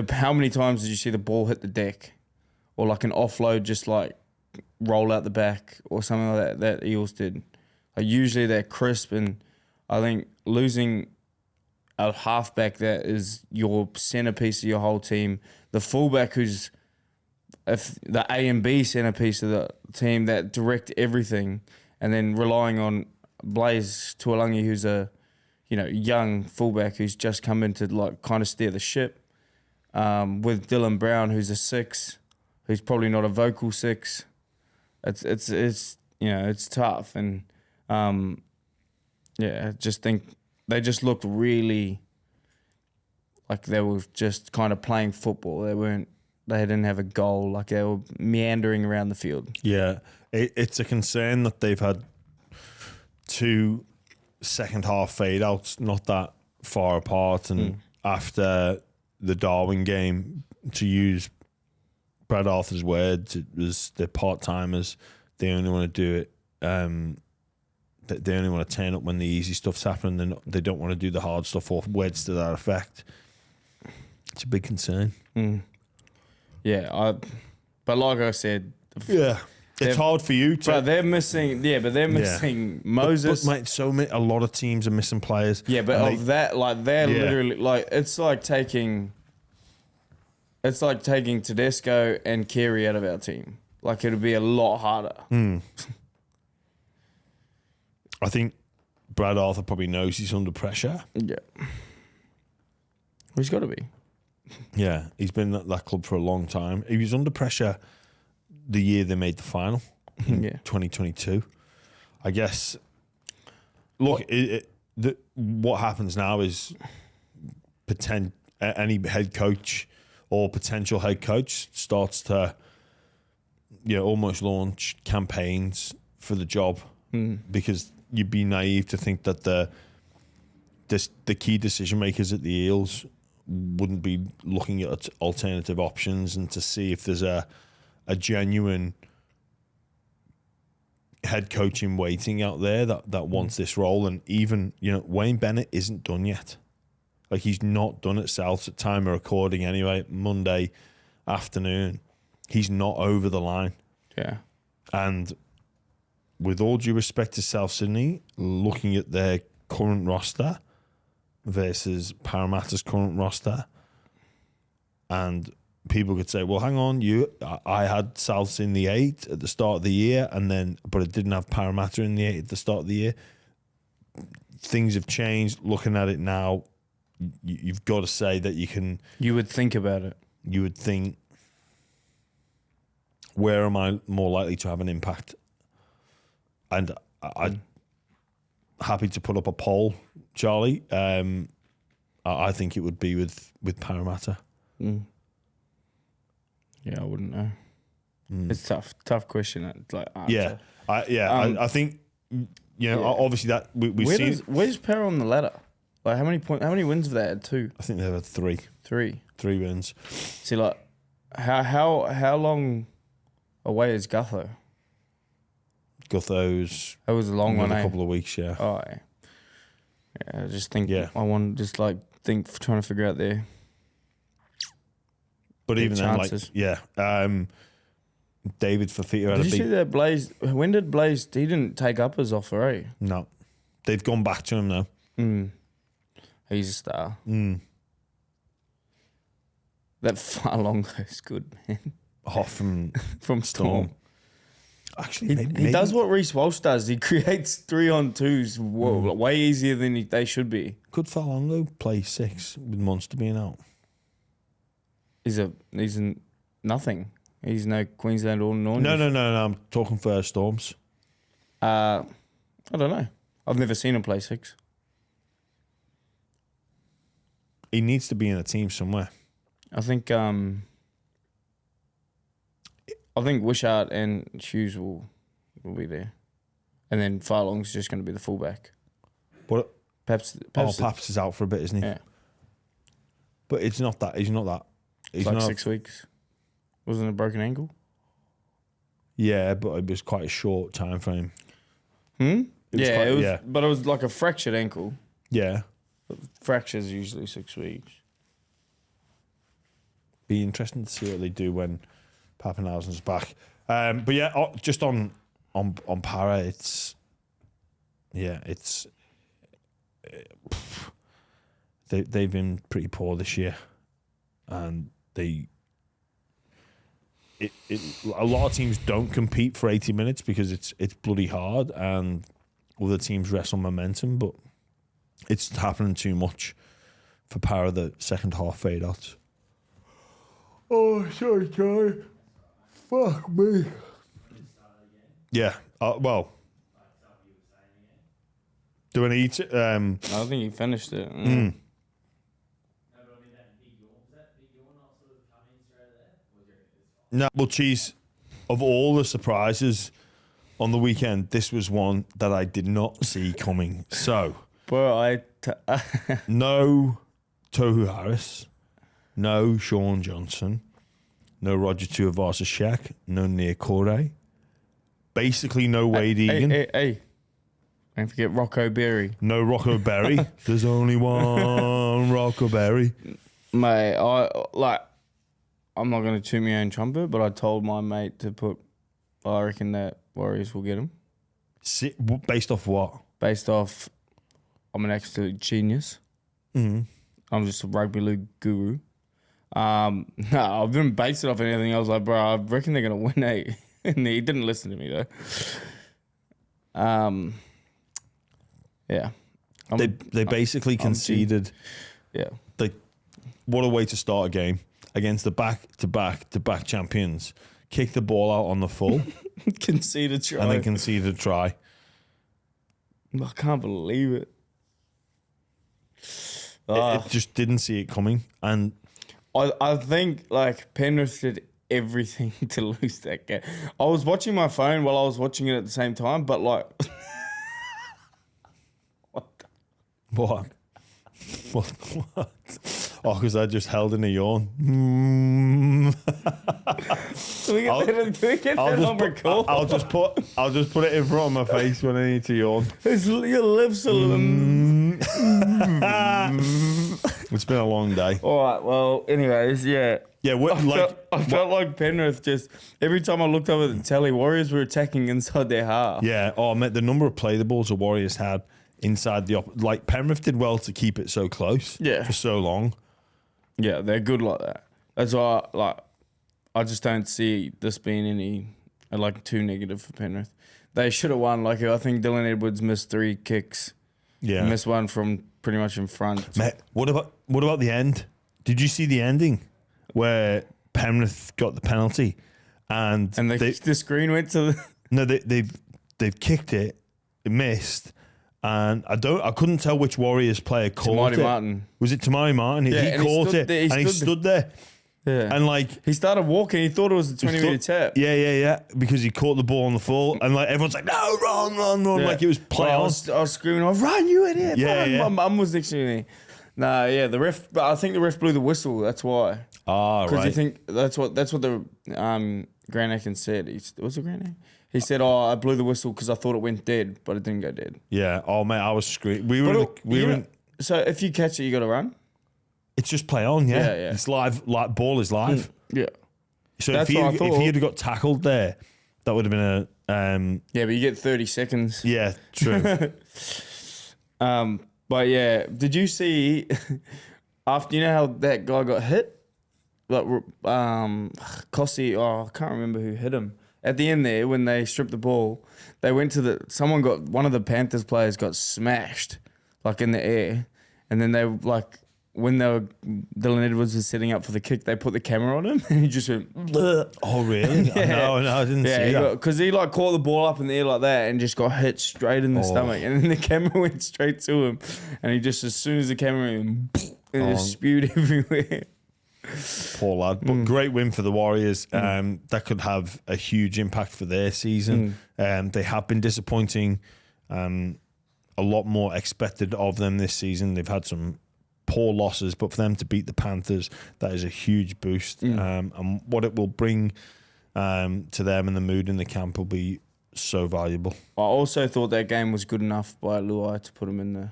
how many times did you see the ball hit the deck, or like an offload just like roll out the back or something like that Eels did? Like, usually they're crisp, and I think losing a halfback that is your centerpiece of your whole team, the fullback who's the A and B centerpiece of the team that direct everything, and then relying on Blaze Tuolangi, who's a young fullback who's just come in to like kind of steer the ship, with Dylan Brown, who's a 6, who's probably not a vocal 6. It's tough, and I just think they just looked really like they were just kind of playing football. They didn't have a goal. Like, they were meandering around the field. Yeah, it's a concern that they've had 2 second half fade outs, not that far apart, and after the Darwin game, to use Brad Arthur's words, it was they're part timers. They only want to do it. They only want to turn up when the easy stuff's happening. They don't want to do the hard stuff, or words to that effect. It's a big concern. Yeah, but like I said, it's hard for you to. But they're missing. Yeah, but they're missing Moses. But mate, a lot of teams are missing players. Yeah, but they're literally like, it's like taking Tedesco and Carey out of our team. Like, it'll be a lot harder. I think Brad Arthur probably knows he's under pressure. Yeah, he's got to be. Yeah, he's been at that club for a long time. He was under pressure the year they made the final, 2022. I guess, look, what happens now is any head coach or potential head coach starts to almost launch campaigns for the job, because you'd be naive to think that the key decision makers at the Eels wouldn't be looking at alternative options and to see if there's a genuine head coach in waiting out there that wants this role. And even, Wayne Bennett isn't done yet. Like, he's not done at Souths at time of recording anyway, Monday afternoon. He's not over the line. Yeah. And with all due respect to South Sydney, looking at their current roster versus Parramatta's current roster, and people could say, well, hang on, I had Souths in the 8 at the start of the year, but it didn't have Parramatta in the 8 at the start of the year. Things have changed. Looking at it now, you've got to say that you can... You would think about it. You would think, where am I more likely to have an impact? And I'm happy to put up a poll, Charlie. I think it would be with Parramatta. Yeah, I wouldn't know. It's tough question. It's like answer. I think obviously that we've seen. Where's Parra on the ladder? Like, how many wins have they had? 2. I think they've had 3. 3 wins. See, like, how long away is Gutho? Gutho's. That was a long one. A couple of weeks, yeah. Oh, yeah. I just think. Yeah. I want to just trying to figure out there. But even chances. Then, David Fafita had Did you see that Blaze? When did Blaze? He didn't take up his offer, eh? No, they've gone back to him now. He's a star. That far long is good, man. Hot from Storm. Actually, He does what Reece Walsh does. He creates 3-on-2s way easier than they should be. Could Falongo play 6 with Munster being out? He's nothing. He's no Queensland or North. No. I'm talking for Storms. I don't know. I've never seen him play 6. He needs to be in a team somewhere. I think Wishart and Hughes will be there, and then Farlong's just going to be the fullback. But Paps Paps is out for a bit, isn't he? Yeah, But it's not that. He's not that. He's it's like not 6 weeks. Wasn't it a broken ankle? Yeah, but it was quite a short time frame. But Yeah. it was like a fractured ankle. Yeah. Fractures usually 6 weeks. Be interesting to see what they do when Pappenhausen's back. But yeah, just on Parra, they've been pretty poor this year, and a lot of teams don't compete for 80 minutes because it's bloody hard, and other teams rest on momentum, but it's happening too much for Parra. The second half fade out. Oh, sorry, Charlie. Fuck me. Yeah. Well. Do I need to? I think he finished it. No, well, Cheese, of all the surprises on the weekend, this was one that I did not see coming. So, Bro, no Tohu Harris, no Sean Johnson, no Roger Tuivasa-Sheck, no Nia Corey, basically no Wade Egan. Hey. Don't forget Rocco Berry. No Rocco Berry. There's only one Rocco Berry. Mate, I'm not going to toot my own trumpet, but I told my mate I reckon that Warriors will get him. Based off what? Based off, I'm an absolute genius. Mm-hmm. I'm just a rugby league guru. No, I didn't base it off anything. I was like, bro, I reckon they're going to win 8. And he didn't listen to me, though. Yeah. They basically conceded. Yeah. What a way to start a game against the back-to-back champions. Kick the ball out on the full. Conceded try. And then conceded a try. I can't believe it. It just didn't see it coming. And I think, Penrith did everything to lose that game. I was watching my phone while I was watching it at the same time, but, What? Oh, because I just held in a yawn. Do we get that on record? I'll just put it in front of my face when I need to yawn. Your lips are... It's been a long day. All right, well, anyways, yeah. Yeah, I felt like Penrith just... Every time I looked over the telly, Warriors were attacking inside their half. Yeah, mate, the number of play the balls the Warriors had inside the... Penrith did well to keep it so close for so long. Yeah, they're good like that. That's why, I just don't see this being any, too negative for Penrith. They should have won. I think Dylan Edwards missed 3 kicks. Yeah. Missed one from pretty much in front. Mate, what about the end? Did you see the ending where Penrith got the penalty and the screen went to the... No, they've kicked it, it missed, and I couldn't tell which Warriors player caught it. Martin. Was it Tamari Martin? Yeah, he caught it and he stood there. Yeah. And he started walking, he thought it was a 20-meter tap. Yeah, because he caught the ball on the full, and everyone's like, no, run, yeah. like it was play on. I was screaming, run, you idiot! Yeah, run. yeah. My mum was next to me. Nah, yeah, the ref, but I think the ref blew the whistle. That's why. Ah, right. Because you think that's what the Grant Atkins said. Was it Grant Atkins? He said, I blew the whistle because I thought it went dead, but it didn't go dead. Yeah. Oh mate, I was screaming. So if you catch it, you got to run. It's just play on, yeah. Yeah. It's live. Ball is live. Yeah. So That's if he had got tackled there, that would have been a. Yeah, but you get 30 seconds. Yeah, true. But yeah, did you see after you know how that guy got hit? Kossi, I can't remember who hit him. at the end there when they stripped the ball, they went to one of the Panthers players got smashed like in the air, and then they when Dylan Edwards was setting up for the kick, they put the camera on him and he just went. Bleh. Oh really? Yeah. No, I didn't see that. Because he caught the ball up in the air like that and just got hit straight in the stomach, and then the camera went straight to him, and he just as soon as the camera went, it just spewed everywhere. Poor lad. But great win for the Warriors. That could have a huge impact for their season. They have been disappointing. A lot more expected of them this season. They've had some poor losses, but for them to beat the Panthers, that is a huge boost. And what it will bring to them and the mood in the camp will be so valuable. I also thought that game was good enough by Luai to put him in the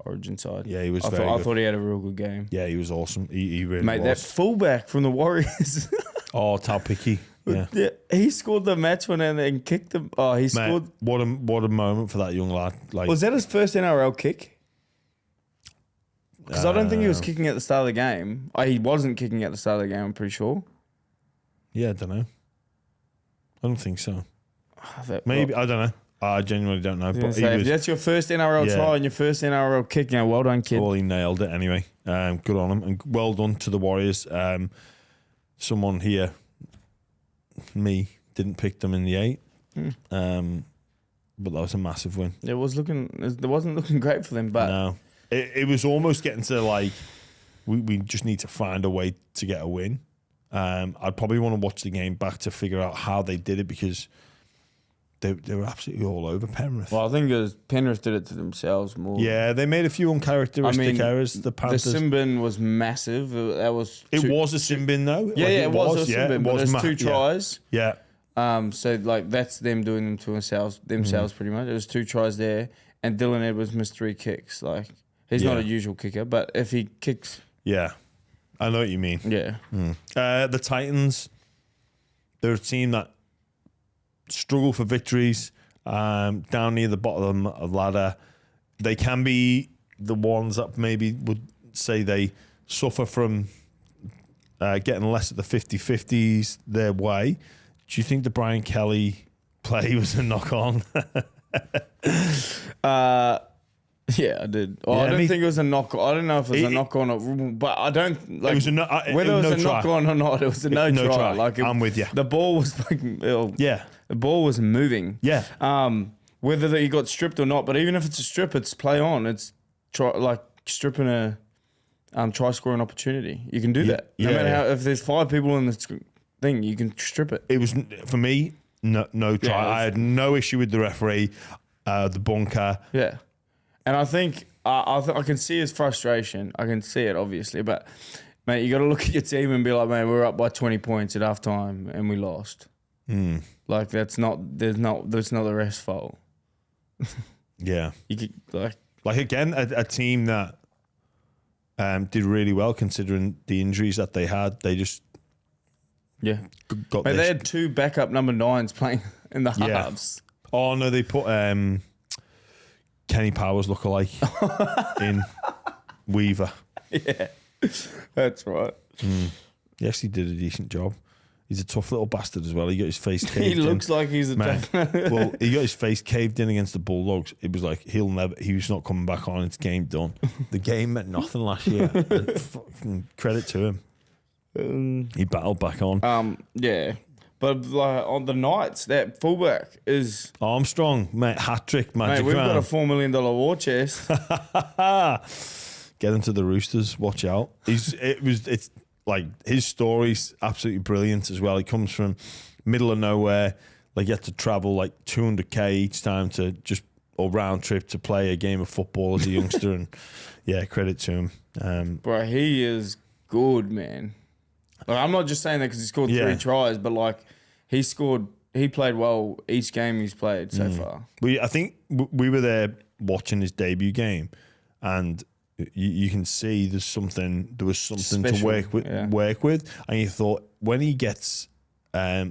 Origin side. Yeah, he was I thought he had a real good game. Yeah, he was awesome. He really Mate, was. that fullback from the Warriors. Oh, Talpiki. Yeah. He scored the match winner and then kicked him. Oh, he scored. What a moment for that young lad. Like, Was that his first NRL kick? Because I don't think he was kicking at the start of the game. He wasn't kicking at the start of the game, I'm pretty sure. Yeah, I don't know. I don't think so. Maybe, I don't know. I genuinely don't know. But if that's your first NRL try and your first NRL kick, well done, kid. Well, he nailed it anyway. Good on him. And well done to the Warriors. Someone here, me, didn't pick them in the 8. But that was a massive win. It wasn't looking great for them, but... No. It was almost getting to like, we just need to find a way to get a win. I'd probably want to watch the game back to figure out how they did it, because they were absolutely all over Penrith. Well, I think Penrith did it to themselves more. Yeah, they made a few uncharacteristic errors. The Panthers. The sin bin was massive. It was a sin bin though. It was a sin bin. But there's 2 tries. Yeah. So that's them doing them to themselves pretty much. There was 2 tries there, and Dylan Edwards missed 3 kicks. Like, he's not a usual kicker, but if he kicks... Yeah. I know what you mean. Yeah. The Titans, they're a team that struggle for victories down near the bottom of the ladder. They can be the ones that maybe would say they suffer from getting less of the 50-50s their way. Do you think the Brian Kelly play was a knock-on? Yeah, I did. I don't think it was a knock. I don't know if it was a knock on, but I don't like. It was whether it was a knock on or not. It was a no try. Like I'm with you. The ball was like, the ball was moving. Yeah. Whether he got stripped or not, but even if it's a strip, it's play on. It's like stripping a try scoring opportunity. You can do that. No matter how. If there's 5 people in the thing, you can strip it. It was for me no try. Yeah, I had no issue with the referee, the bunker. Yeah. And I think I can see his frustration. I can see it, obviously. But, mate, you got to look at your team and be like, man, we're up by 20 points at halftime and we lost. Like, that's not the ref's fault. Yeah. You could, like again, a team that did really well considering the injuries that they had. They just got. Mate, they had 2 backup number 9s playing in the halves. Oh no, they put Kenny Powers lookalike in Weaver. Yeah, that's right. He actually did a decent job. He's a tough little bastard as well. He got his face caved in. He looks like he's a tough. Well, he got his face caved in against the Bulldogs. It was like he was not coming back on. It's game done. The game meant nothing last year. Fucking credit to him. He battled back on. Yeah. But like on the Knights, that fullback is Armstrong, mate, hat trick, magic. Mate, we've got a $4 million war chest. Get him to the Roosters. Watch out. It's like his story's absolutely brilliant as well. He comes from middle of nowhere. Like, you had to travel like 200k each time to round trip to play a game of football as a youngster. And yeah, credit to him. Bro, he is good, man. Like, I'm not just saying that because he scored 3 tries, but like he played well each game he's played so far. I think we were there watching his debut game, and you can see there was something special to work with, and you thought when he gets a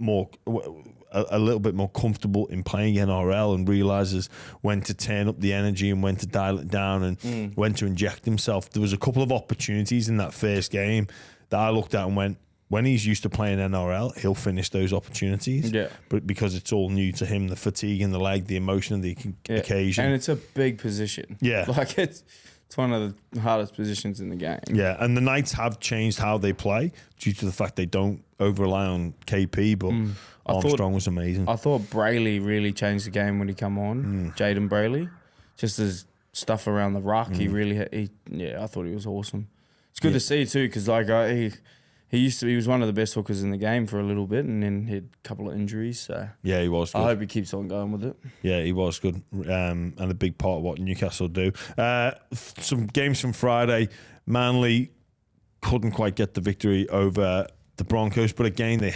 little bit more comfortable in playing NRL and realizes when to turn up the energy and when to dial it down and when to inject himself. There was a couple of opportunities in that first game that I looked at and went, when he's used to playing NRL, he'll finish those opportunities. Yeah. But because it's all new to him, the fatigue in the leg, the emotion of the occasion. And it's a big position. Yeah. Like it's one of the hardest positions in the game. Yeah, and the Knights have changed how they play due to the fact they don't over-rely on KP, but Armstrong was amazing. I thought Brayley really changed the game when he come on. Jaden Brayley. Just his stuff around the ruck, he I thought he was awesome. It's good to see too, because like he was one of the best hookers in the game for a little bit, and then he had a couple of injuries. So Yeah, he was good. I hope he keeps on going with it. Yeah, he was good, and a big part of what Newcastle do. Some games from Friday, Manly couldn't quite get the victory over the Broncos, but again they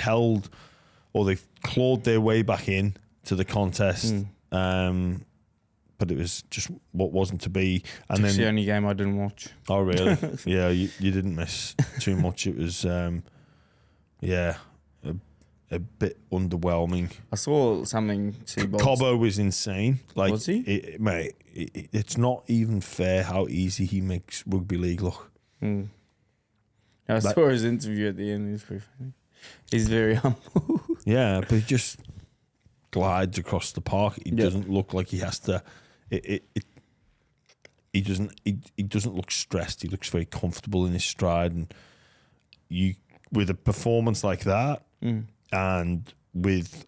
clawed their way back in to the contest. But it was just what wasn't to be. And It's then the only game I didn't watch. Oh, really? Yeah, you didn't miss too much. It was, a bit underwhelming. I saw something. Cobbo was insane. Like, Was he? It's not even fair how easy he makes rugby league look. I saw his interview at the end. He was pretty funny. He's very humble. Yeah, but he just glides across the park. He doesn't look like he has to. He doesn't look stressed. He looks very comfortable in his stride, and with a performance like that, and with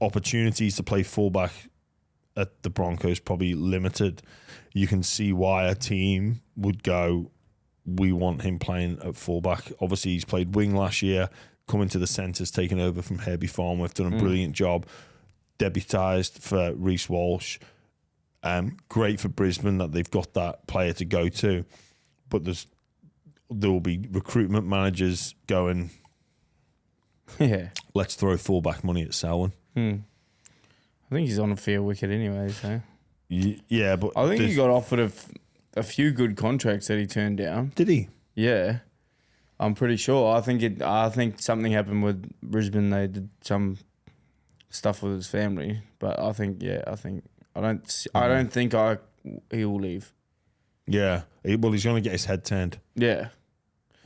opportunities to play fullback at the Broncos probably limited, you can see why a team would go, we want him playing at fullback. Obviously, he's played wing last year, coming to the centres, taking over from Herbie Farnworth, done a brilliant job. Debutised for Reece Walsh. Great for Brisbane that they've got that player to go to. But there will be recruitment managers going, let's throw fullback money at Selwyn. I think he's on a fair wicket anyway. So Yeah, but I think he got offered a few good contracts that he turned down. Did he? Yeah, I'm pretty sure. I think something happened with Brisbane. They did some stuff with his family, but I don't think he will leave. Yeah. Well, he's going to get his head turned. Yeah.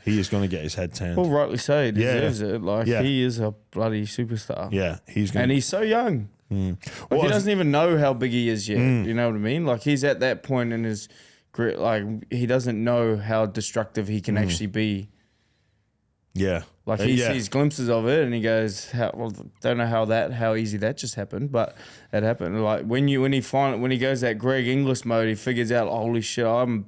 He is going to get his head turned. Well, rightly so. He deserves it. Like, Yeah. he is a bloody superstar. Yeah, he's going And he's so young. Like, Well, he doesn't even know how big he is yet. You know what I mean? Like, he's at that point in his career. Like, he doesn't know how destructive he can actually be. Yeah. Like, he sees glimpses of it and he goes, don't know how easy that just happened, but it happened. Like, when he goes that Greg Inglis mode, he figures out, holy shit, I'm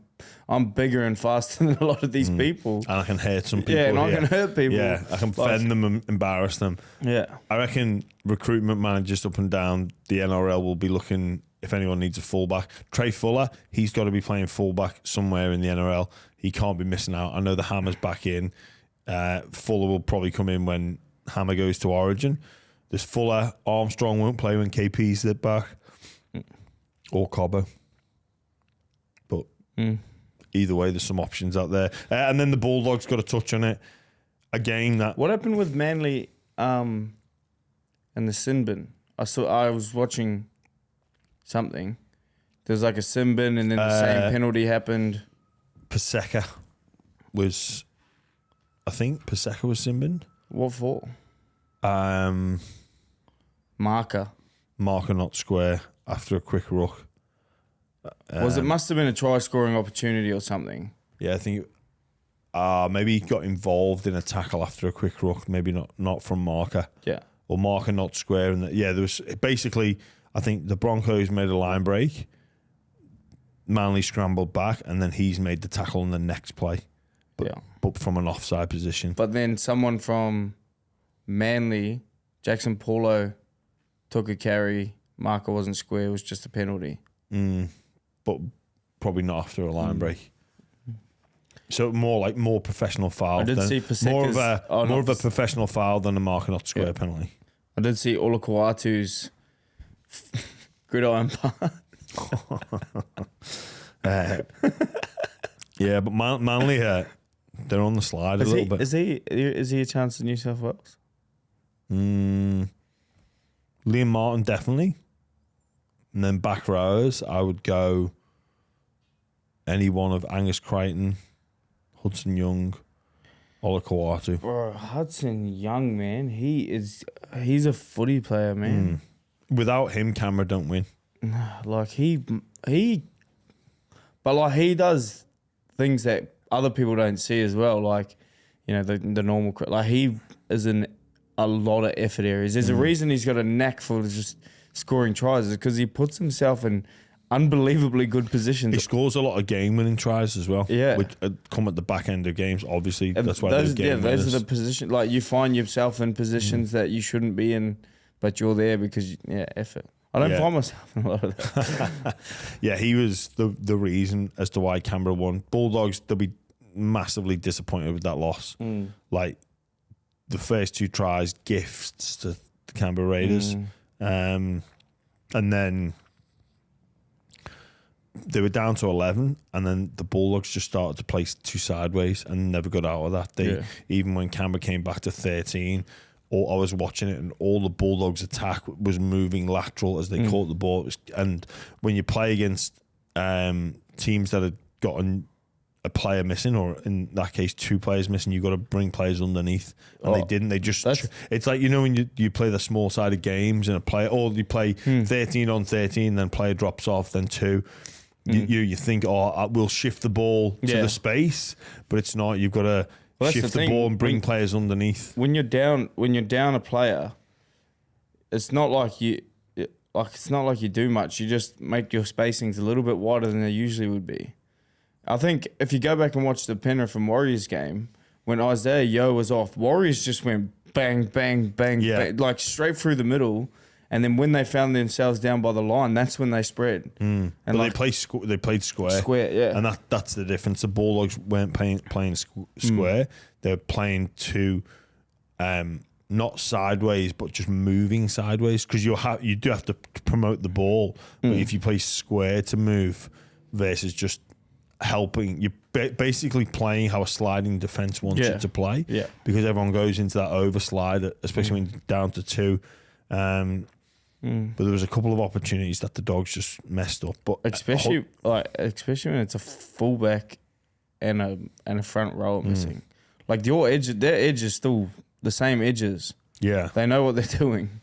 bigger and faster than a lot of these people. And I can hurt some people. Yeah, and I can hurt people. Yeah, I can fend them and embarrass them. Yeah. I reckon recruitment managers up and down the NRL will be looking if anyone needs a fullback. Trey Fuller, he's got to be playing fullback somewhere in the NRL. He can't be missing out. I know the Hammer's back in. Fuller will probably come in when Hammer goes to Origin. There's Fuller. Armstrong won't play when KP's back. Or Cobbo. But either way, there's some options out there. And then the Bulldogs got a touch on it. Again, that... What happened with Manly and the sin bin? I was watching something. There's like a sin bin and then the same penalty happened. Paseka was... I think Paseka was sin-binned. What for? Marker not square after a quick ruck. It must have been a try scoring opportunity or something. Yeah, I think maybe he got involved in a tackle after a quick ruck. Maybe not from Marker. Yeah. Or Marker not square. And there was basically, I think the Broncos made a line break. Manly scrambled back, and then he's made the tackle in the next play. But from an offside position. But then someone from Manly, Jackson Paulo, took a carry. Marker wasn't square. It was just a penalty. But probably not after a line break. So more professional foul. I did see Paseka's, more of a professional foul than a Marker not square penalty. I did see Olakuatu's gridiron pass. Yeah, but Manly, they're on the slide a little bit. Is he a chance in New South Wales? Liam Martin, definitely. And then back rows, I would go any one of Angus Crichton, Hudson Young. Olakau'atu. Bro, Hudson Young, man, he's a footy player, man. Without him, Canberra don't win. Like he does things that other people don't see as well. Like, you know, the normal, like he is in a lot of effort areas. There's a reason he's got a knack for just scoring tries, is because he puts himself in unbelievably good positions. He scores a lot of game-winning tries as well. Yeah, which come at the back end of games. Obviously, that's why those, those those are the positions. Like, you find yourself in positions that you shouldn't be in, but you're there because effort. I don't find myself in a lot of that. Yeah, he was the reason as to why Canberra won. Bulldogs, they'll be massively disappointed with that loss. Like, the first 2 tries, gifts to the Canberra Raiders. And then they were down to 11, and then the Bulldogs just started to play too sideways and never got out of that. Even when Canberra came back to 13, I was watching it, and all the Bulldogs' attack was moving lateral as they caught the ball. And when you play against teams that have gotten a player missing, or in that case 2 players missing, you've got to bring players underneath, and they didn't. They just, it's like, you know, when you play the small sided games and a player, or you play 13 on 13, then player drops off, then 2. You think, we'll shift the ball to the space, but it's not. You've got to shift the ball and bring players underneath. When you're down a player, it's not like you do much. You just make your spacings a little bit wider than they usually would be. I think if you go back and watch the Penrith and Warriors game, when Isaiah Yeo was off, Warriors just went bang, bang, bang, bang, like straight through the middle. And then when they found themselves down by the line, that's when they spread. And but like, they played square. Square, yeah. And that's the difference. The Bulldogs weren't playing square. They're playing to not sideways, but just moving sideways, because you do have to promote the ball. But if you play square to move versus just helping, you're basically playing how a sliding defence wants you to play. Yeah. Because everyone goes into that overslide, especially when you're down to 2. But there was a couple of opportunities that the Dogs just messed up. But especially when it's a fullback and a front row missing. Like, their edge is still the same edges. Yeah, they know what they're doing.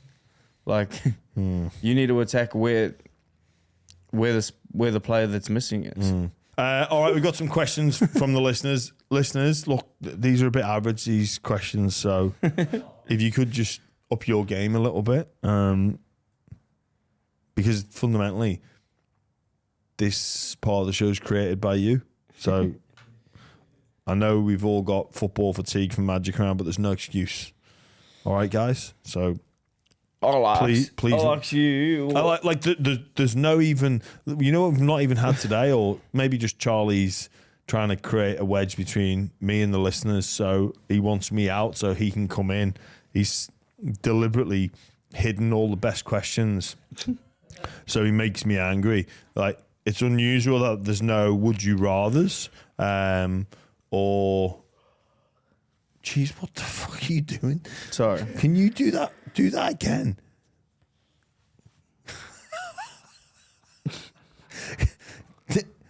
Like, you need to attack where the player that's missing is. All right, we've got some questions from the listeners. Listeners, look, these are a bit average, these questions. So if you could just up your game a little bit, because fundamentally this part of the show is created by you. So I know we've all got football fatigue from Magic Round, but there's no excuse. All right, guys. So please. I'll ask you. I like there's no even, you know what we've not even had today, or maybe just Charlie's trying to create a wedge between me and the listeners. So he wants me out so he can come in. He's deliberately hidden all the best questions. So he makes me angry. Like, it's unusual that there's no would you rathers, or geez, what the fuck are you doing? Sorry. Can you do that? Do that again.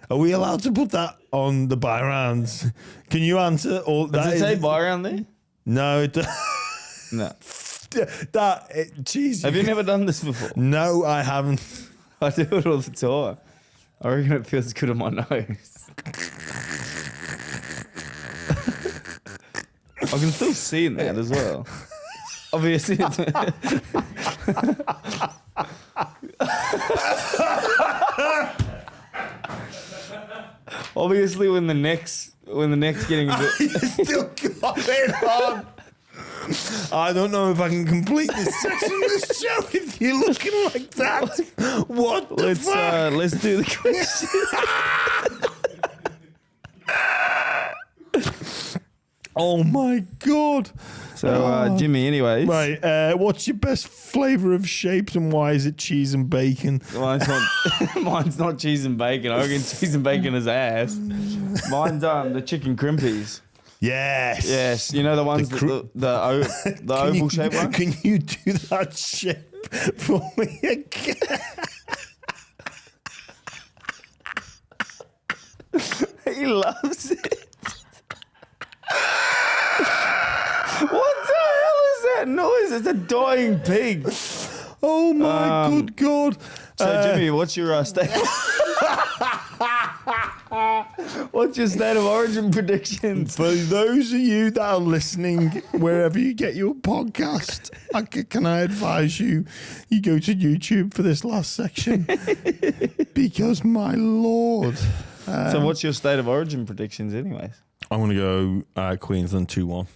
Are we allowed to put that on the buy rounds? Can you answer all that? Does it say buy round there? No, it doesn't. No. Jeez. Have you never done this before? No, I haven't. I do it all the time. I reckon it feels good on my nose. I can still see in that as well. Obviously. Obviously, when the neck's getting a bit. It's still going on. I don't know if I can complete this section of the show if you're looking like that. What the fuck? Let's do the question. Oh my God. So, Jimmy, anyways. Right, what's your best flavour of shapes and why is it cheese and bacon? Mine's not cheese and bacon. I reckon cheese and bacon is ass. Mine's the chicken crimpies. Yes. You know the ones the oval shape one? Can you do that shape for me again? He loves it. is. It's a dying pig. Oh my good God. So Jimmy, what's your state? What's your state of origin predictions? For those of you that are listening, wherever you get your podcast, can I advise you go to YouTube for this last section? Because my Lord. So what's your state of origin predictions anyways? I'm going to go Queensland 2-1.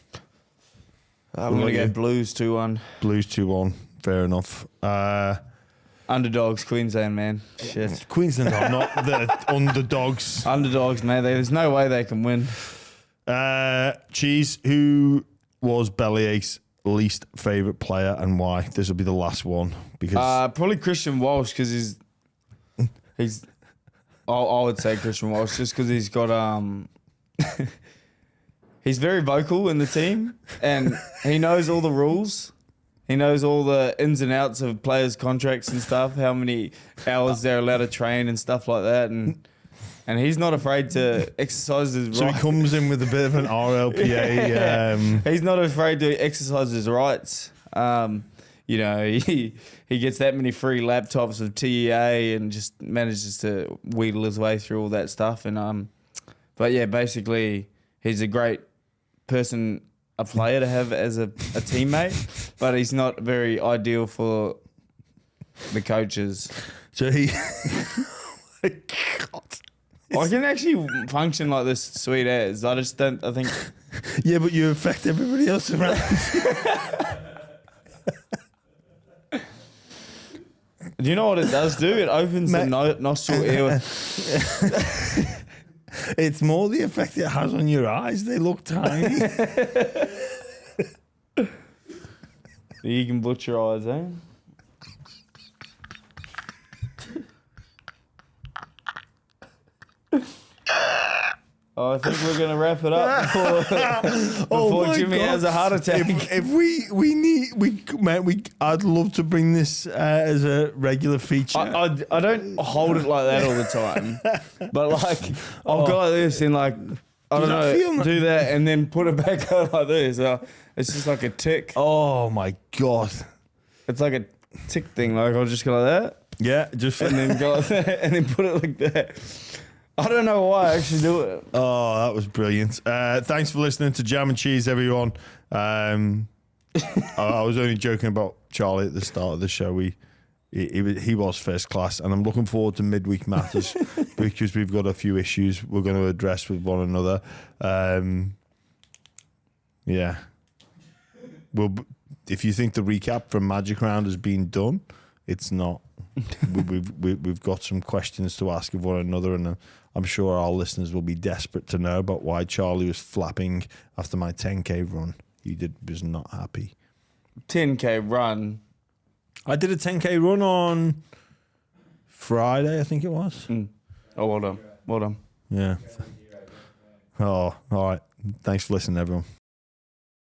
I'm going to go Blues 2-1. Blues 2-1. Fair enough. Underdogs, Queensland, man. Shit. Queensland are not the underdogs. Underdogs, man. There's no way they can win. Cheese, who was Bellyache's least favourite player and why? This will be the last one. Because probably Christian Walsh, because he's I would say Christian Walsh, just because he's got he's very vocal in the team and he knows all the rules. He knows all the ins and outs of players' contracts and stuff, how many hours they're allowed to train and stuff like that. And he's not afraid to exercise his rights. So he comes in with a bit of an RLPA. He's not afraid to exercise his rights. You know, he gets that many free laptops of TEA and just manages to wheedle his way through all that stuff. And but yeah, basically, he's a great person, a player to have as a teammate, but he's not very ideal for the coaches. So he... Oh my God. I can actually function like this sweet as. I just don't, I think... Yeah, but you affect everybody else around. Do you know what it does do? It opens the nostril ear. It's more the effect it has on your eyes. They look tiny. You can butcher eyes, eh? I think we're going to wrap it up before Jimmy has a heart attack. I'd love to bring this as a regular feature. I don't hold it like that all the time, but like I'll go like this and like I don't know, do that and then put it back out like this. It's just like a tick. Oh my God! It's like a tick thing. Like I'll just go like that. Yeah, just and then go like that and then put it like that. I don't know why I actually do it. Oh, that was brilliant. Thanks for listening to Jam and Cheese, everyone. I was only joking about Charlie at the start of the show. He was first class, and I'm looking forward to midweek matters because we've got a few issues we're going to address with one another. Yeah. If you think the recap from Magic Round has been done, it's not. We've got some questions to ask of one another, and I'm sure our listeners will be desperate to know about why Charlie was flapping after my 10K run. He was not happy. 10K run. I did a 10K run on Friday, I think it was. Oh, well done. Well done. Yeah. Oh, all right. Thanks for listening, everyone.